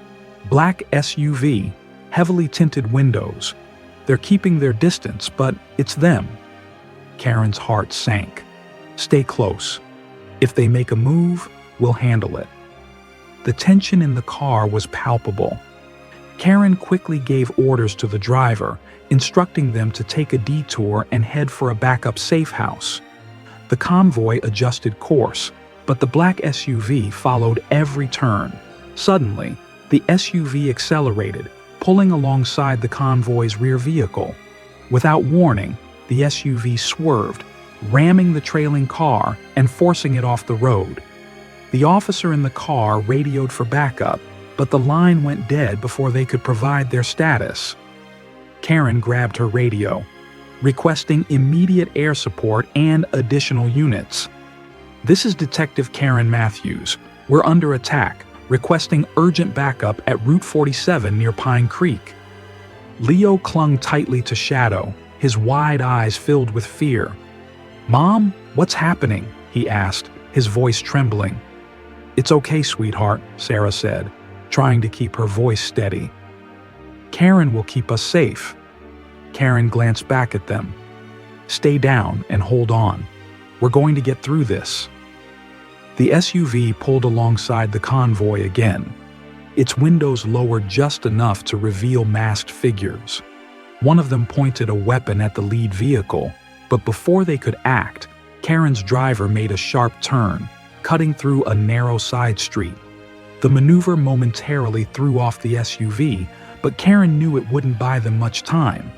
Speaker 1: "Black SUV, heavily tinted windows. They're keeping their distance, but it's them." Karen's heart sank. "Stay close. If they make a move, we'll handle it." The tension in the car was palpable. Karen quickly gave orders to the driver, instructing them to take a detour and head for a backup safe house. The convoy adjusted course, but the black SUV followed every turn. Suddenly, the SUV accelerated, pulling alongside the convoy's rear vehicle. Without warning, the SUV swerved, ramming the trailing car and forcing it off the road. The officer in the car radioed for backup, but the line went dead before they could provide their status. Karen grabbed her radio, requesting immediate air support and additional units. "This is Detective Karen Matthews. We're under attack, requesting urgent backup at Route 47 near Pine Creek." Leo clung tightly to Shadow, his wide eyes filled with fear. "Mom, what's happening?" he asked, his voice trembling. "It's okay, sweetheart," Sarah said, trying to keep her voice steady. "Karen will keep us safe." Karen glanced back at them. "Stay down and hold on. We're going to get through this." The SUV pulled alongside the convoy again, its windows lowered just enough to reveal masked figures. One of them pointed a weapon at the lead vehicle, but before they could act, Karen's driver made a sharp turn, cutting through a narrow side street. The maneuver momentarily threw off the SUV, but Karen knew it wouldn't buy them much time.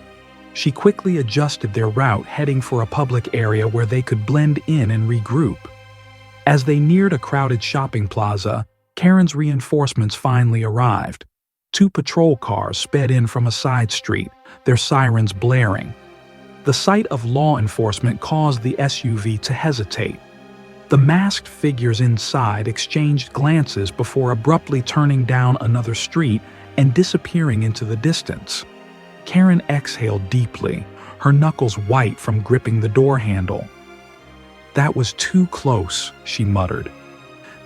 Speaker 1: She quickly adjusted their route, heading for a public area where they could blend in and regroup. As they neared a crowded shopping plaza, Karen's reinforcements finally arrived. 2 patrol cars sped in from a side street, their sirens blaring. The sight of law enforcement caused the SUV to hesitate. The masked figures inside exchanged glances before abruptly turning down another street and disappearing into the distance. Karen exhaled deeply, her knuckles white from gripping the door handle. "That was too close," she muttered.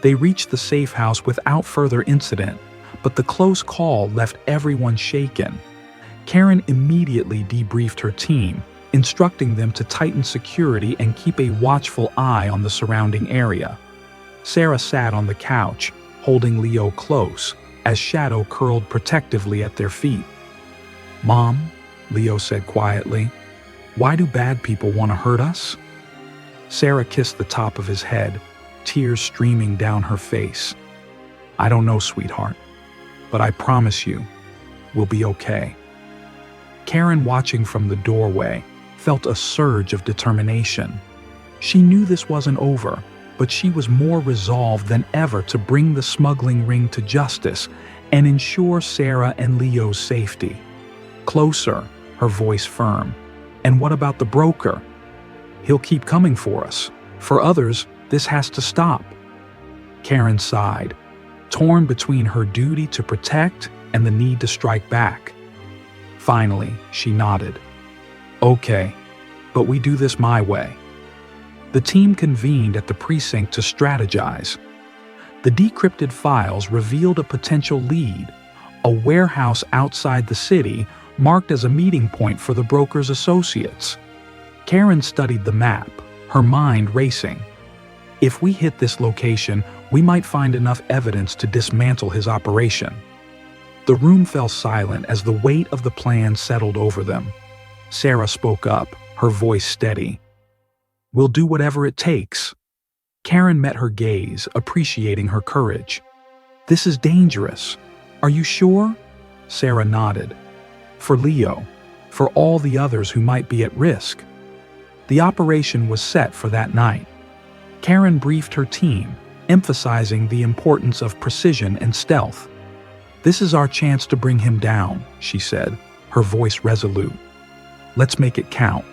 Speaker 1: They reached the safe house without further incident, but the close call left everyone shaken. Karen immediately debriefed her team, instructing them to tighten security and keep a watchful eye on the surrounding area. Sarah sat on the couch, holding Leo close, as Shadow curled protectively at their feet. "Mom," Leo said quietly, "why do bad people want to hurt us?" Sarah kissed the top of his head, tears streaming down her face. "I don't know, sweetheart, but I promise you, we'll be okay." Karen, watching from the doorway, felt a surge of determination. She knew this wasn't over, but she was more resolved than ever to bring the smuggling ring to justice and ensure Sarah and Leo's safety. "Closer," her voice firm. "And what about the broker? He'll keep coming for us. For others, this has to stop." Karen sighed, torn between her duty to protect and the need to strike back. Finally, she nodded. "Okay, but we do this my way." The team convened at the precinct to strategize. The decrypted files revealed a potential lead, a warehouse outside the city marked as a meeting point for the broker's associates. Karen studied the map, her mind racing. If we hit this location, we might find enough evidence to dismantle his operation. The room fell silent as the weight of the plan settled over them. Sarah spoke up, her voice steady. "We'll do whatever it takes." Karen met her gaze, appreciating her courage. "This is dangerous. Are you sure?" Sarah nodded. "For Leo, for all the others who might be at risk." The operation was set for that night. Karen briefed her team, emphasizing the importance of precision and stealth. "This is our chance to bring him down," she said, her voice resolute. "Let's make it count."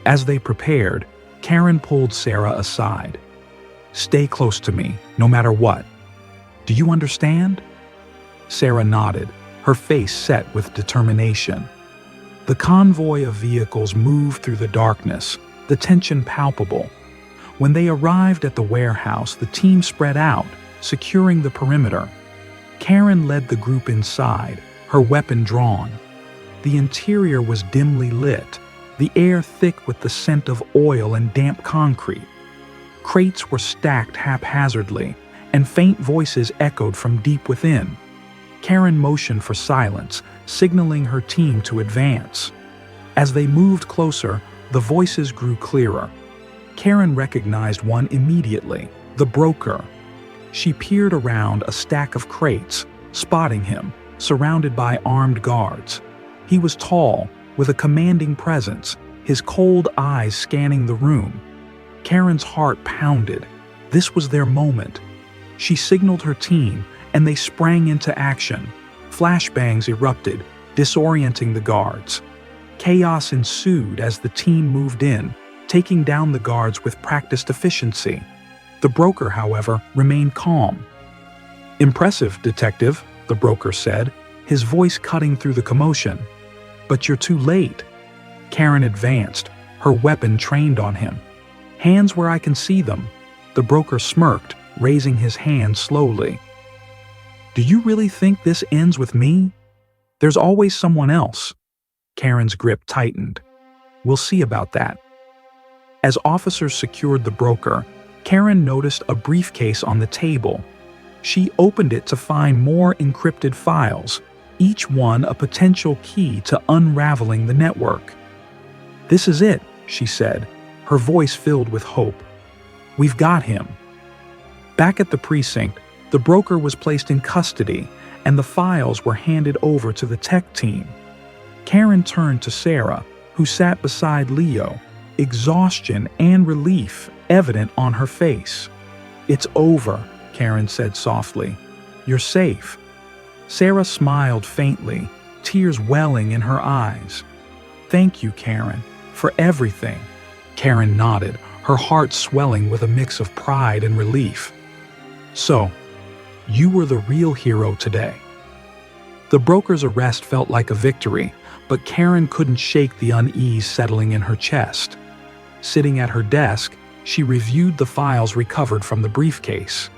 Speaker 1: As they prepared, Karen pulled Sarah aside. "Stay close to me, no matter what. Do you understand?" Sarah nodded, her face set with determination. The convoy of vehicles moved through the darkness, the tension palpable. When they arrived at the warehouse, the team spread out, securing the perimeter. Karen led the group inside, her weapon drawn. The interior was dimly lit, the air thick with the scent of oil and damp concrete. Crates were stacked haphazardly, and faint voices echoed from deep within. Karen motioned for silence, signaling her team to advance. As they moved closer, the voices grew clearer. Karen recognized one immediately, the broker. She peered around a stack of crates, spotting him, surrounded by armed guards. He was tall, with a commanding presence, his cold eyes scanning the room. Karen's heart pounded. This was their moment. She signaled her team, and they sprang into action. Flashbangs erupted, disorienting the guards. Chaos ensued as the team moved in, taking down the guards with practiced efficiency. The broker, however, remained calm. "Impressive, detective," the broker said, his voice cutting through the commotion. "But you're too late." Karen advanced, her weapon trained on him. "Hands where I can see them." The broker smirked, raising his hand slowly. "Do you really think this ends with me? There's always someone else." Karen's grip tightened. "We'll see about that." As officers secured the broker, Karen noticed a briefcase on the table. She opened it to find more encrypted files, each one a potential key to unraveling the network. "This is it," she said, her voice filled with hope. "We've got him." Back at the precinct, the broker was placed in custody, and the files were handed over to the tech team. Karen turned to Sarah, who sat beside Leo, exhaustion and relief evident on her face. "It's over," Karen said softly. "You're safe." Sarah smiled faintly, tears welling in her eyes. "Thank you, Karen, for everything." Karen nodded, her heart swelling with a mix of pride and relief. "So, you were the real hero today." The broker's arrest felt like a victory, but Karen couldn't shake the unease settling in her chest. Sitting at her desk, she reviewed the files recovered from the briefcase.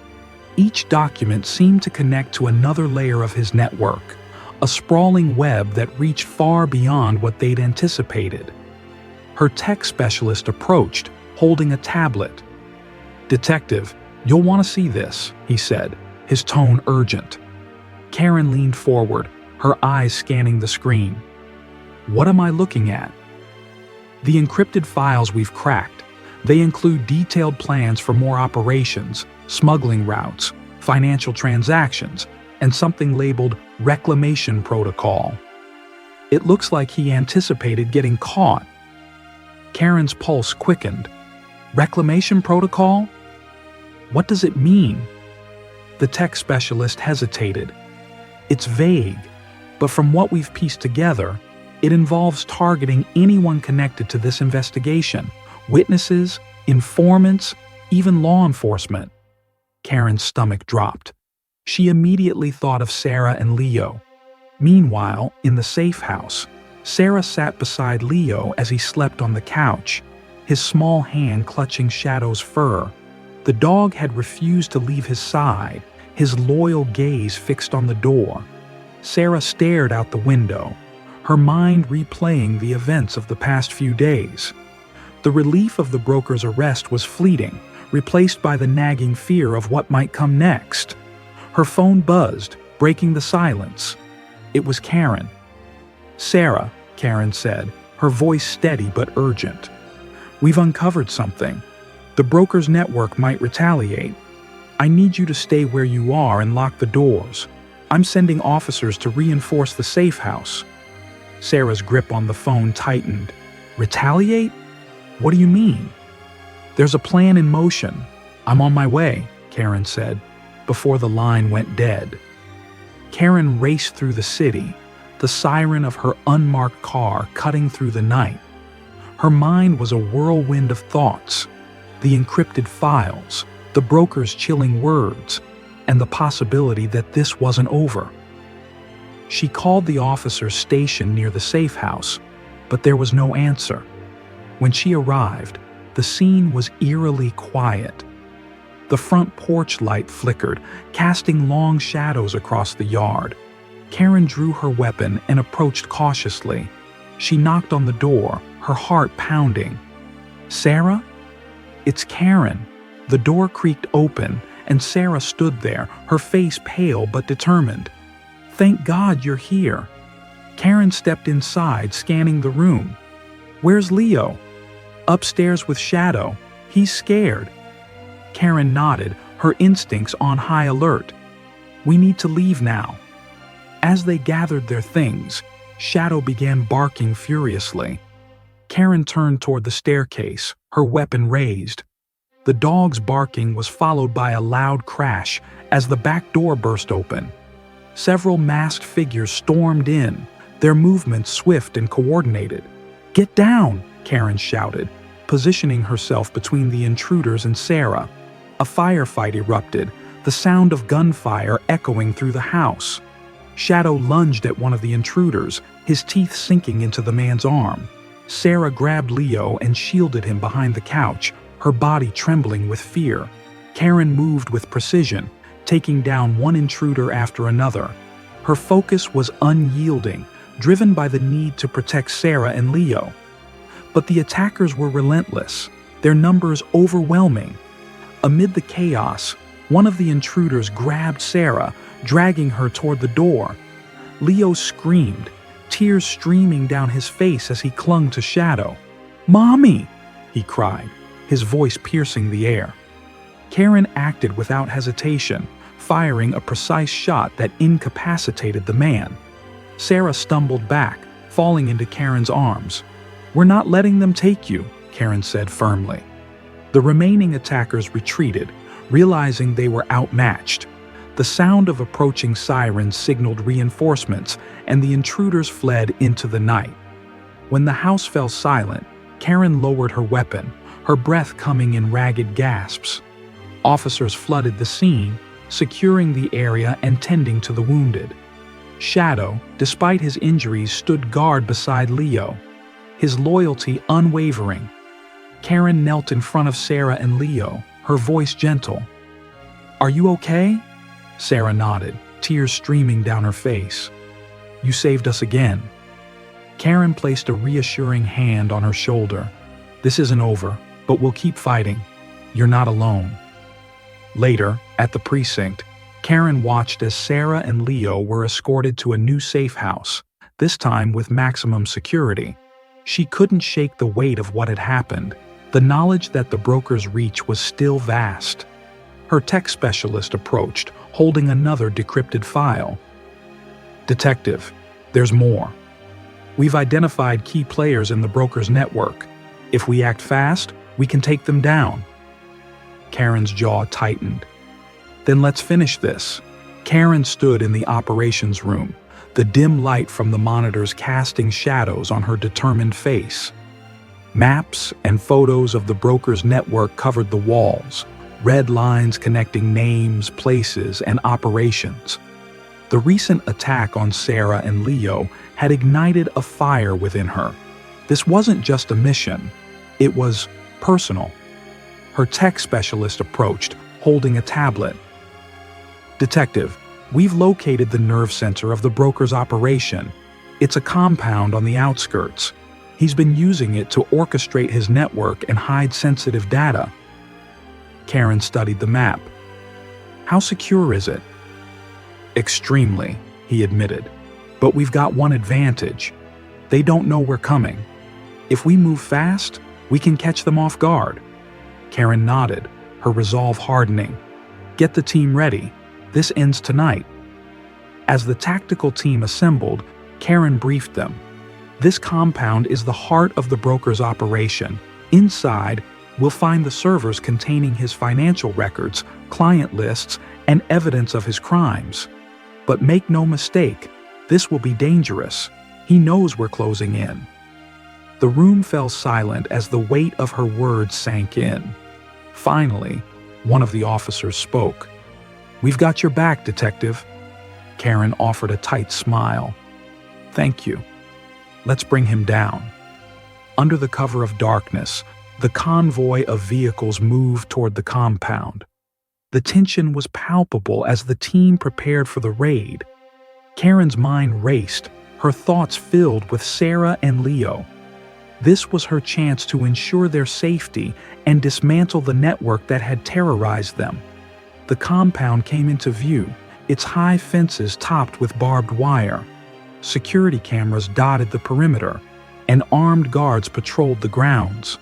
Speaker 1: Each document seemed to connect to another layer of his network, a sprawling web that reached far beyond what they'd anticipated. Her tech specialist approached, holding a tablet. "Detective, you'll want to see this," he said, his tone urgent. Karen leaned forward, her eyes scanning the screen. "What am I looking at?" "The encrypted files we've cracked. They include detailed plans for more operations, smuggling routes, financial transactions, and something labeled reclamation protocol." It looks like he anticipated getting caught. Karen's pulse quickened. "Reclamation protocol? What does it mean?" The tech specialist hesitated. "It's vague, but from what we've pieced together, it involves targeting anyone connected to this investigation, witnesses, informants, even law enforcement." Karen's stomach dropped. She immediately thought of Sarah and Leo. Meanwhile, in the safe house, Sarah sat beside Leo as he slept on the couch, his small hand clutching Shadow's fur. The dog had refused to leave his side, his loyal gaze fixed on the door. Sarah stared out the window, her mind replaying the events of the past few days. The relief of the broker's arrest was fleeting, replaced by the nagging fear of what might come next. Her phone buzzed, breaking the silence. It was Karen. "Sarah," Karen said, her voice steady but urgent. "We've uncovered something. The broker's network might retaliate. I need you to stay where you are and lock the doors. I'm sending officers to reinforce the safe house." Sarah's grip on the phone tightened. "Retaliate? What do you mean?" "There's a plan in motion. I'm on my way," Karen said, before the line went dead. Karen raced through the city, the siren of her unmarked car cutting through the night. Her mind was a whirlwind of thoughts, the encrypted files, the broker's chilling words, and the possibility that this wasn't over. She called the officers stationed near the safe house, but there was no answer. When she arrived, the scene was eerily quiet. The front porch light flickered, casting long shadows across the yard. Karen drew her weapon and approached cautiously. She knocked on the door, her heart pounding. "Sarah?" "It's Karen." The door creaked open, and Sarah stood there, her face pale but determined. "Thank God you're here." Karen stepped inside, scanning the room. "Where's Leo?" "Upstairs with Shadow. He's scared." Karen nodded, her instincts on high alert. "We need to leave now." As they gathered their things, Shadow began barking furiously. Karen turned toward the staircase, her weapon raised. The dog's barking was followed by a loud crash as the back door burst open. Several masked figures stormed in, their movements swift and coordinated. "Get down!" Karen shouted, positioning herself between the intruders and Sarah. A firefight erupted, the sound of gunfire echoing through the house. Shadow lunged at one of the intruders, his teeth sinking into the man's arm. Sarah grabbed Leo and shielded him behind the couch, her body trembling with fear. Karen moved with precision, taking down one intruder after another. Her focus was unyielding, driven by the need to protect Sarah and Leo. But the attackers were relentless, their numbers overwhelming. Amid the chaos, one of the intruders grabbed Sarah, dragging her toward the door. Leo screamed, tears streaming down his face as he clung to Shadow. "Mommy!" he cried, his voice piercing the air. Karen acted without hesitation, firing a precise shot that incapacitated the man. Sarah stumbled back, falling into Karen's arms. "We're not letting them take you," Karen said firmly. The remaining attackers retreated, realizing they were outmatched. The sound of approaching sirens signaled reinforcements, and the intruders fled into the night. When the house fell silent, Karen lowered her weapon, her breath coming in ragged gasps. Officers flooded the scene, securing the area and tending to the wounded. Shadow, despite his injuries, stood guard beside Leo, his loyalty unwavering. Karen knelt in front of Sarah and Leo, her voice gentle. "Are you okay?" Sarah nodded, tears streaming down her face. "You saved us again." Karen placed a reassuring hand on her shoulder. "This isn't over, but we'll keep fighting. You're not alone." Later, at the precinct, Karen watched as Sarah and Leo were escorted to a new safe house, this time with maximum security. She couldn't shake the weight of what had happened, the knowledge that the broker's reach was still vast. Her tech specialist approached, holding another decrypted file. "Detective, there's more. We've identified key players in the broker's network. If we act fast, we can take them down." Karen's jaw tightened. "Then let's finish this." Karen stood in the operations room, the dim light from the monitors casting shadows on her determined face. Maps and photos of the broker's network covered the walls, red lines connecting names, places, and operations. The recent attack on Sarah and Leo had ignited a fire within her. This wasn't just a mission. It was personal. Her tech specialist approached, holding a tablet. "Detective, we've located the nerve center of the broker's operation. It's a compound on the outskirts. He's been using it to orchestrate his network and hide sensitive data." Karen studied the map. "How secure is it?" "Extremely," he admitted. "But we've got one advantage. They don't know we're coming. If we move fast, we can catch them off guard." Karen nodded, her resolve hardening. "Get the team ready. This ends tonight." As the tactical team assembled, Karen briefed them. "This compound is the heart of the broker's operation. Inside, we'll find the servers containing his financial records, client lists, and evidence of his crimes. But make no mistake, this will be dangerous. He knows we're closing in." The room fell silent as the weight of her words sank in. Finally, one of the officers spoke. "We've got your back, Detective." Karen offered a tight smile. "Thank you. Let's bring him down." Under the cover of darkness, the convoy of vehicles moved toward the compound. The tension was palpable as the team prepared for the raid. Karen's mind raced, her thoughts filled with Sarah and Leo. This was her chance to ensure their safety and dismantle the network that had terrorized them. The compound came into view, its high fences topped with barbed wire. Security cameras dotted the perimeter, and armed guards patrolled the grounds.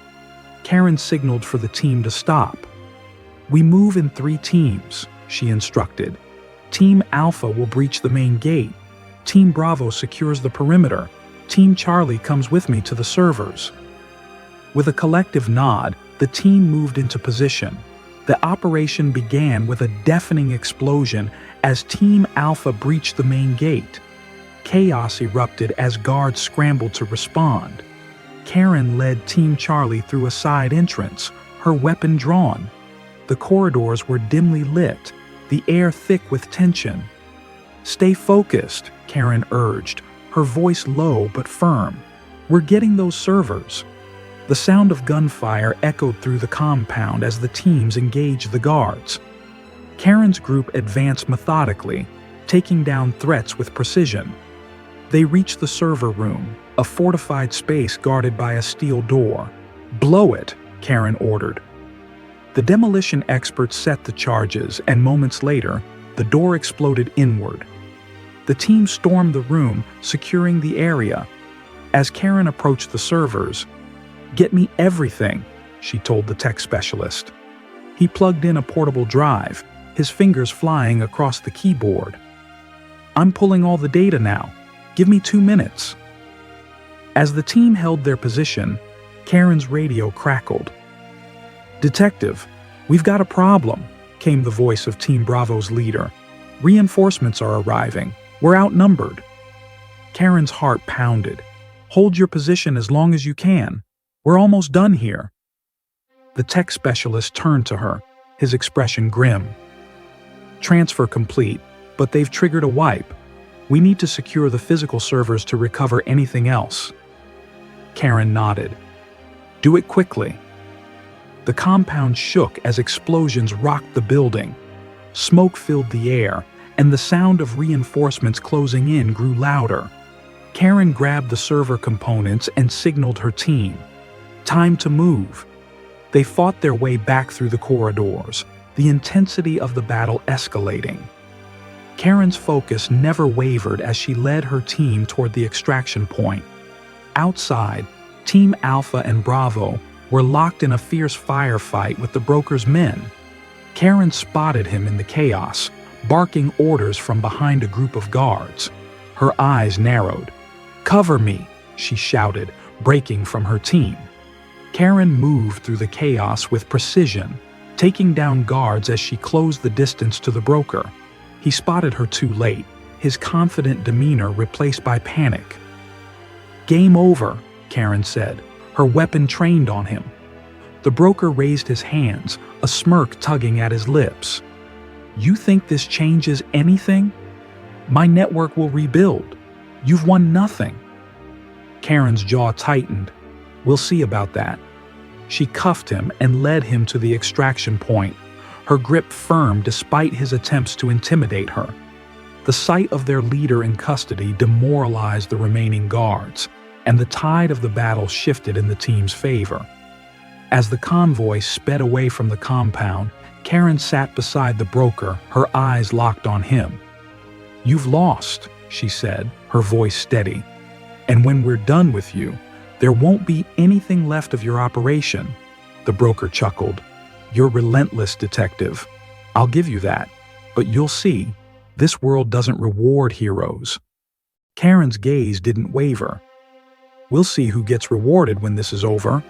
Speaker 1: Karen signaled for the team to stop. "We move in 3 teams," she instructed. "Team Alpha will breach the main gate. Team Bravo secures the perimeter. Team Charlie comes with me to the servers." With a collective nod, the team moved into position. The operation began with a deafening explosion as Team Alpha breached the main gate. Chaos erupted as guards scrambled to respond. Karen led Team Charlie through a side entrance, her weapon drawn. The corridors were dimly lit, the air thick with tension. "Stay focused," Karen urged, her voice low but firm. "We're getting those servers." The sound of gunfire echoed through the compound as the teams engaged the guards. Karen's group advanced methodically, taking down threats with precision. They reached the server room, a fortified space guarded by a steel door. "Blow it," Karen ordered. The demolition experts set the charges, and moments later, the door exploded inward. The team stormed the room, securing the area. As Karen approached the servers, "Get me everything," she told the tech specialist. He plugged in a portable drive, his fingers flying across the keyboard. "I'm pulling all the data now. Give me 2 minutes." As the team held their position, Karen's radio crackled. "Detective, we've got a problem," came the voice of Team Bravo's leader. "Reinforcements are arriving. We're outnumbered." Karen's heart pounded. "Hold your position as long as you can. We're almost done here." The tech specialist turned to her, his expression grim. "Transfer complete, but they've triggered a wipe. We need to secure the physical servers to recover anything else." Karen nodded. "Do it quickly." The compound shook as explosions rocked the building. Smoke filled the air, and the sound of reinforcements closing in grew louder. Karen grabbed the server components and signaled her team. Time to move. They fought their way back through the corridors, the intensity of the battle escalating. Karen's focus never wavered as she led her team toward the extraction point. Outside, Team Alpha and Bravo were locked in a fierce firefight with the broker's men. Karen spotted him in the chaos, barking orders from behind a group of guards. Her eyes narrowed. "Cover me," she shouted, breaking from her team. Karen moved through the chaos with precision, taking down guards as she closed the distance to the broker. He spotted her too late, his confident demeanor replaced by panic. "Game over," Karen said, her weapon trained on him. The broker raised his hands, a smirk tugging at his lips. "You think this changes anything? My network will rebuild. You've won nothing." Karen's jaw tightened. "We'll see about that." She cuffed him and led him to the extraction point, her grip firm despite his attempts to intimidate her. The sight of their leader in custody demoralized the remaining guards, and the tide of the battle shifted in the team's favor. As the convoy sped away from the compound, Karen sat beside the broker, her eyes locked on him. "You've lost," she said, her voice steady. "And when we're done with you, there won't be anything left of your operation." The broker chuckled. "You're relentless, detective. I'll give you that. But you'll see, this world doesn't reward heroes." Karen's gaze didn't waver. "We'll see who gets rewarded when this is over."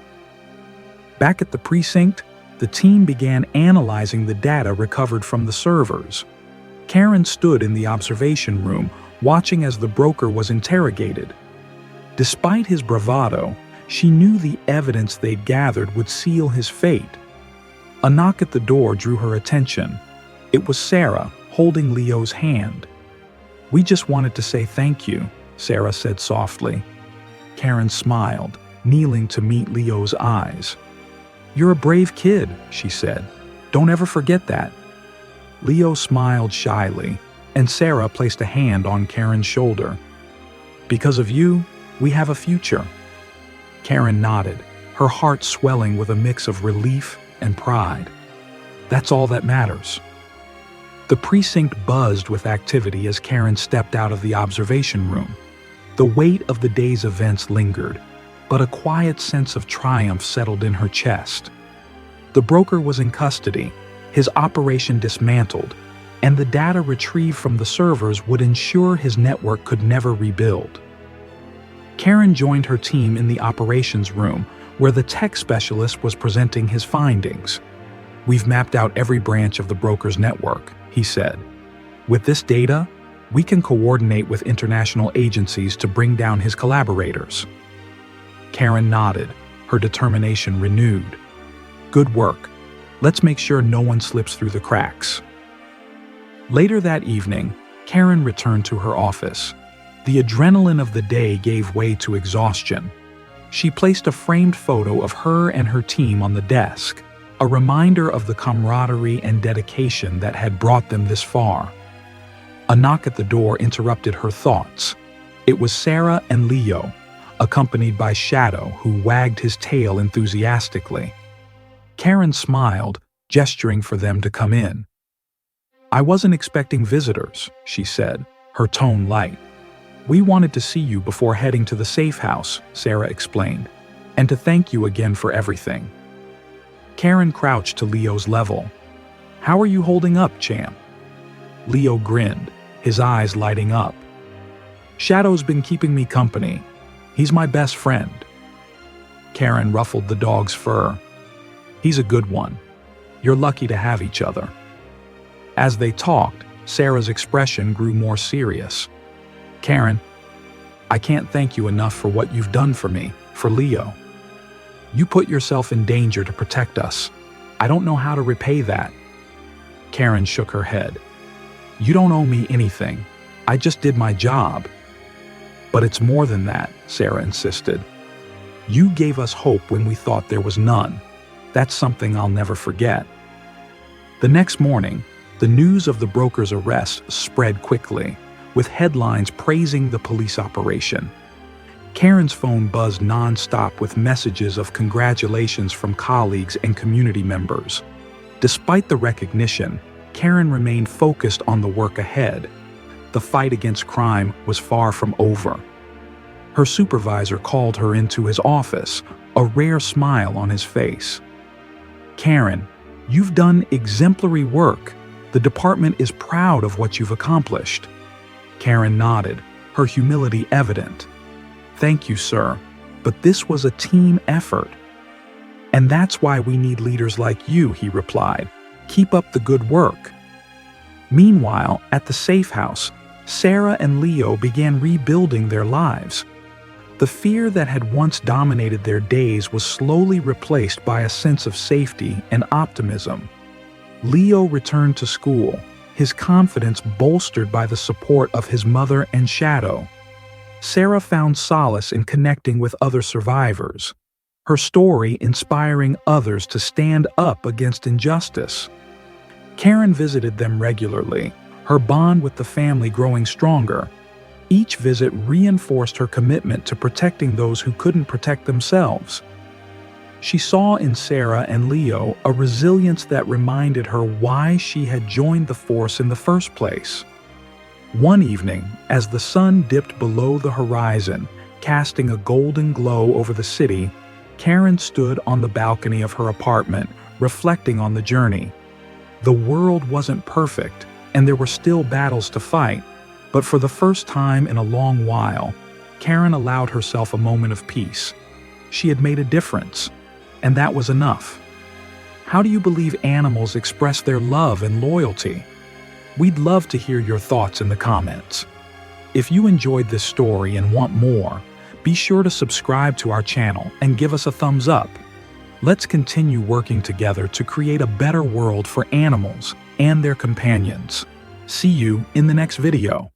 Speaker 1: Back at the precinct, the team began analyzing the data recovered from the servers. Karen stood in the observation room, watching as the broker was interrogated. Despite his bravado, she knew the evidence they'd gathered would seal his fate. A knock at the door drew her attention. It was Sarah, holding Leo's hand. "We just wanted to say thank you," Sarah said softly. Karen smiled, kneeling to meet Leo's eyes. "You're a brave kid," she said. "Don't ever forget that." Leo smiled shyly, and Sarah placed a hand on Karen's shoulder. "Because of you, we have a future." Karen nodded, her heart swelling with a mix of relief and pride. "That's all that matters." The precinct buzzed with activity as Karen stepped out of the observation room. The weight of the day's events lingered, but a quiet sense of triumph settled in her chest. The broker was in custody, his operation dismantled, and the data retrieved from the servers would ensure his network could never rebuild. Karen joined her team in the operations room, where the tech specialist was presenting his findings. "We've mapped out every branch of the broker's network," he said. "With this data, we can coordinate with international agencies to bring down his collaborators." Karen nodded, her determination renewed. "Good work. Let's make sure no one slips through the cracks." Later that evening, Karen returned to her office. The adrenaline of the day gave way to exhaustion. She placed a framed photo of her and her team on the desk, a reminder of the camaraderie and dedication that had brought them this far. A knock at the door interrupted her thoughts. It was Sarah and Leo, accompanied by Shadow, who wagged his tail enthusiastically. Karen smiled, gesturing for them to come in. "I wasn't expecting visitors," she said, her tone light. "We wanted to see you before heading to the safe house," Sarah explained, "and to thank you again for everything." Karen crouched to Leo's level. "How are you holding up, champ?" Leo grinned, his eyes lighting up. "Shadow's been keeping me company. He's my best friend." Karen ruffled the dog's fur. "He's a good one. You're lucky to have each other." As they talked, Sarah's expression grew more serious. "Karen, I can't thank you enough for what you've done for me, for Leo. You put yourself in danger to protect us. I don't know how to repay that." Karen shook her head. "You don't owe me anything. I just did my job." "But it's more than that," Sarah insisted. "You gave us hope when we thought there was none. That's something I'll never forget." The next morning, the news of the broker's arrest spread quickly, with headlines praising the police operation. Karen's phone buzzed non-stop with messages of congratulations from colleagues and community members. Despite the recognition, Karen remained focused on the work ahead. The fight against crime was far from over. Her supervisor called her into his office, a rare smile on his face. "Karen, you've done exemplary work. The department is proud of what you've accomplished." Karen nodded, her humility evident. "Thank you, sir, but this was a team effort." "And that's why we need leaders like you," he replied. "Keep up the good work." Meanwhile, at the safe house, Sarah and Leo began rebuilding their lives. The fear that had once dominated their days was slowly replaced by a sense of safety and optimism. Leo returned to school, his confidence bolstered by the support of his mother and Shadow. Sarah found solace in connecting with other survivors. her story inspiring others to stand up against injustice. Karen visited them regularly, her bond with the family growing stronger. Each visit reinforced her commitment to protecting those who couldn't protect themselves. She saw in Sarah and Leo a resilience that reminded her why she had joined the force in the first place. One evening, as the sun dipped below the horizon, casting a golden glow over the city, Karen stood on the balcony of her apartment, reflecting on the journey. The world wasn't perfect, and there were still battles to fight, but for the first time in a long while, Karen allowed herself a moment of peace. She had made a difference, and that was enough. How do you believe animals express their love and loyalty? We'd love to hear your thoughts in the comments. If you enjoyed this story and want more, be sure to subscribe to our channel and give us a thumbs up. Let's continue working together to create a better world for animals and their companions. See you in the next video.